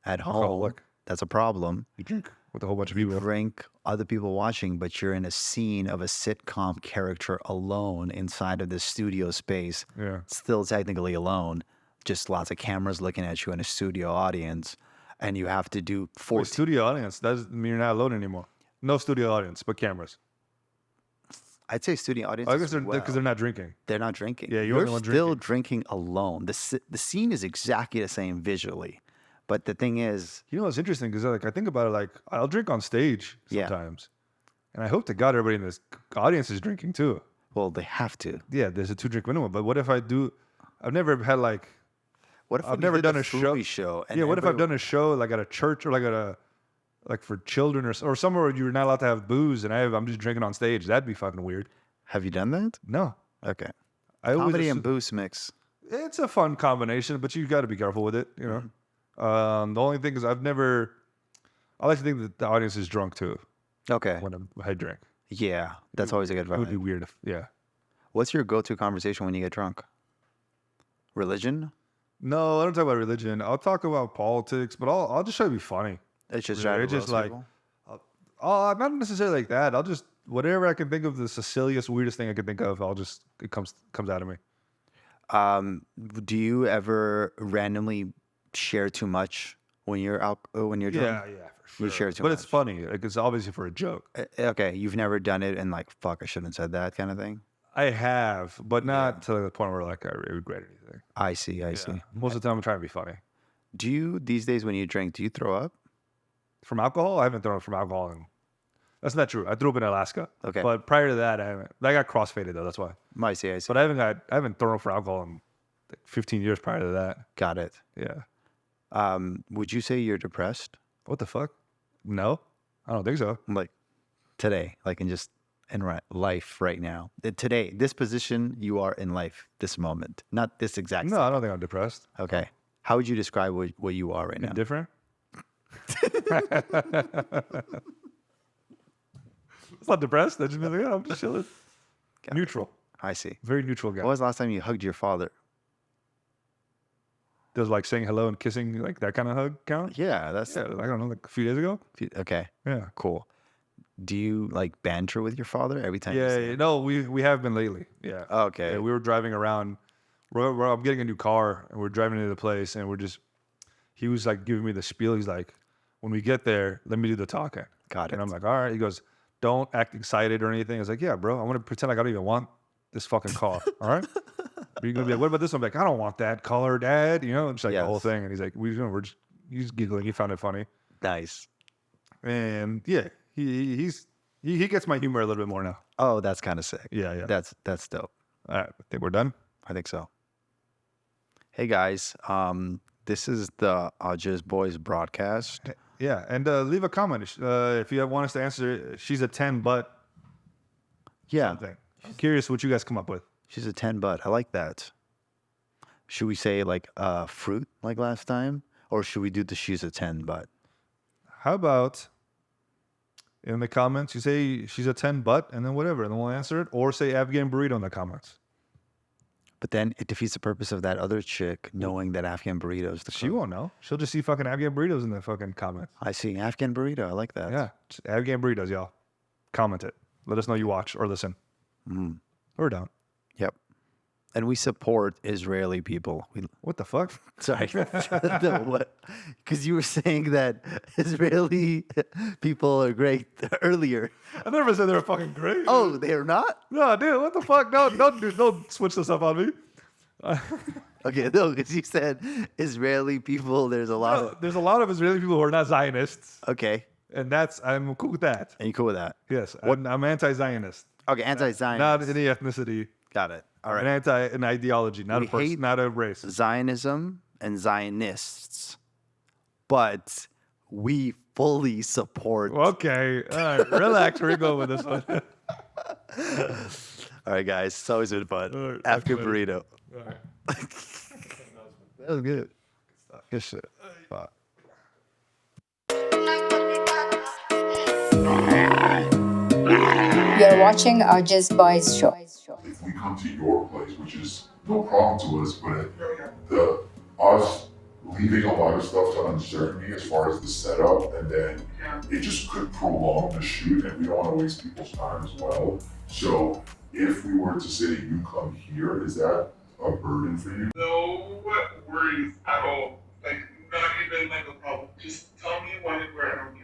at home, Alcoholic. that's a problem. You drink with a whole bunch of You people. drink, other people watching, but you're in a scene of a sitcom character alone inside of this studio space. Yeah. Still technically alone, just lots of cameras looking at you in a studio audience, and you have to do Wait, 14. studio audience. That doesn't mean you're not alone anymore. No studio audience, but cameras. I'd say studio audience. I guess because they're not drinking. They're not drinking. Yeah, you're you're the one still drinking alone. The scene is exactly the same visually, but the thing is, You know what's interesting? Because like I think about it, like I'll drink on stage Yeah. sometimes, and I hope to God everybody in this audience is drinking too. well, they have to. Yeah, there's a 2-drink minimum. But what if I do? I've never had like. What if I've we never did done the a show. foodie show? And Yeah, what if I've everybody- done a show like at a church or like for children or somewhere where you're not allowed to have booze and I'm just drinking on stage? That'd be fucking weird. Have you done that? No, Okay. I always Comedy and assume- booze mix. It's a fun combination, but you got to be careful with it. You know, the only thing is I like to think that the audience is drunk too Okay. when I drink. Yeah, that's always a good It would be vibe. weird if What's your go-to conversation when you get drunk? Religion? No, I don't talk about religion. I'll talk about politics, but I'll just try to be funny. It's just Yeah, try to it's just roast like- people? Not necessarily like that. I'll just whatever I can think of the silliest, weirdest thing I can think of. It comes out of me. Do you ever randomly share too much when you're out when you're drunk? Yeah, for sure. You share too but it's much. funny. Like it's obviously for a joke. Okay, you've never done it and like, fuck, I shouldn't have said that kind of thing. I have, but not to the point where like I regret anything. I see. I see. Most of the time, I'm trying to be funny. Do you these days when you drink, do you throw up? From alcohol, I haven't thrown up from alcohol. That's not true. I threw up in Alaska. Okay. But prior to that, I haven't. I got crossfaded though. That's why. I see. I see. But I haven't thrown up for alcohol in like 15 years prior to that. Got it. Yeah. Would you say you're depressed? What the fuck? No, I don't think so. Like today, like in life right now. Today, this position you are in life, this moment, not this exact. No, I don't think I'm depressed. Okay. How would you describe what you are right now? Indifferent. It's not depressed. I just be like, yeah, I'm just chilling. Neutral. I see. Very neutral guy. When was the last time you hugged your father? Does like saying hello and kissing like that kind of hug count? Yeah, that's Yeah, I don't know, like a few days ago. okay. Yeah. Cool. Do you like banter with your father every time? you see Yeah, him? no, we have been lately. Yeah. Okay. Yeah, we were driving around. I'm getting a new car, and we're driving into the place, and he was like giving me the spiel. He's like, when we get there, let me do the talking. Got And it. I'm like, all right. He goes, don't act excited or anything. I was like, yeah, bro, I want to pretend like I don't even want this fucking car. All right. But you're gonna be like, what about this one? I'm like, I don't want that color, Dad. You know, it's like the whole Yes. thing. And he's like, he's giggling. He found it funny. Nice. And yeah, he gets my humor a little bit more now. Oh, that's kind of sick. Yeah. That's dope. All right, I think we're done. I think so. Hey guys, this is the AwJiz Boys broadcast. Yeah, and leave a comment if you want us to answer. She's a 10, but Yeah, something. Curious what you guys come up with. she's a 10 butt. I like that. Should we say like fruit like last time? Or should we do the she's a 10 butt? How about in the comments you say she's a 10, but and then whatever, and then we'll answer it, or say Afghan burrito in the comments. But then it defeats the purpose of that other chick knowing that Afghan burrito is the She cook. won't know. She'll just see fucking Afghan burritos in the fucking comments. I see. Afghan burrito. I like that. Yeah, just Afghan burritos, y'all. Comment it. Let us know you watch or listen. Or don't. Yep. And we support Israeli people. What the fuck? Sorry. No, what? Because you were saying that Israeli people are great earlier. I never said they were fucking great. Oh, they're not? No, dude, what the fuck? Don't switch this up on me. Okay, no, because you said Israeli people, there's a lot of. There's a lot of Israeli people who are not Zionists, Okay. and I'm cool with that. And you cool with that? Yes, I'm anti-Zionist. Okay, anti-Zionist. Not any ethnicity. Got it. All right. An ideology, not We a person, hate- not a race. Zionism and Zionists, but we fully support. Okay, all right, relax. We're going with this one. All right, guys. It's always been fun. All right, After talk later. burrito. All right. That was good. Good shit. Fuck. You're watching AwJiz Boys Show. If we come to your place, which is no problem to us, but us leaving a lot of stuff to uncertainty as far as the setup, and then it just could prolong the shoot, and we don't want to waste people's time as well. So if we were to say you come here, is that a burden for you? No worries at all. Like, not even like a problem. Just tell me when and where, and I'll be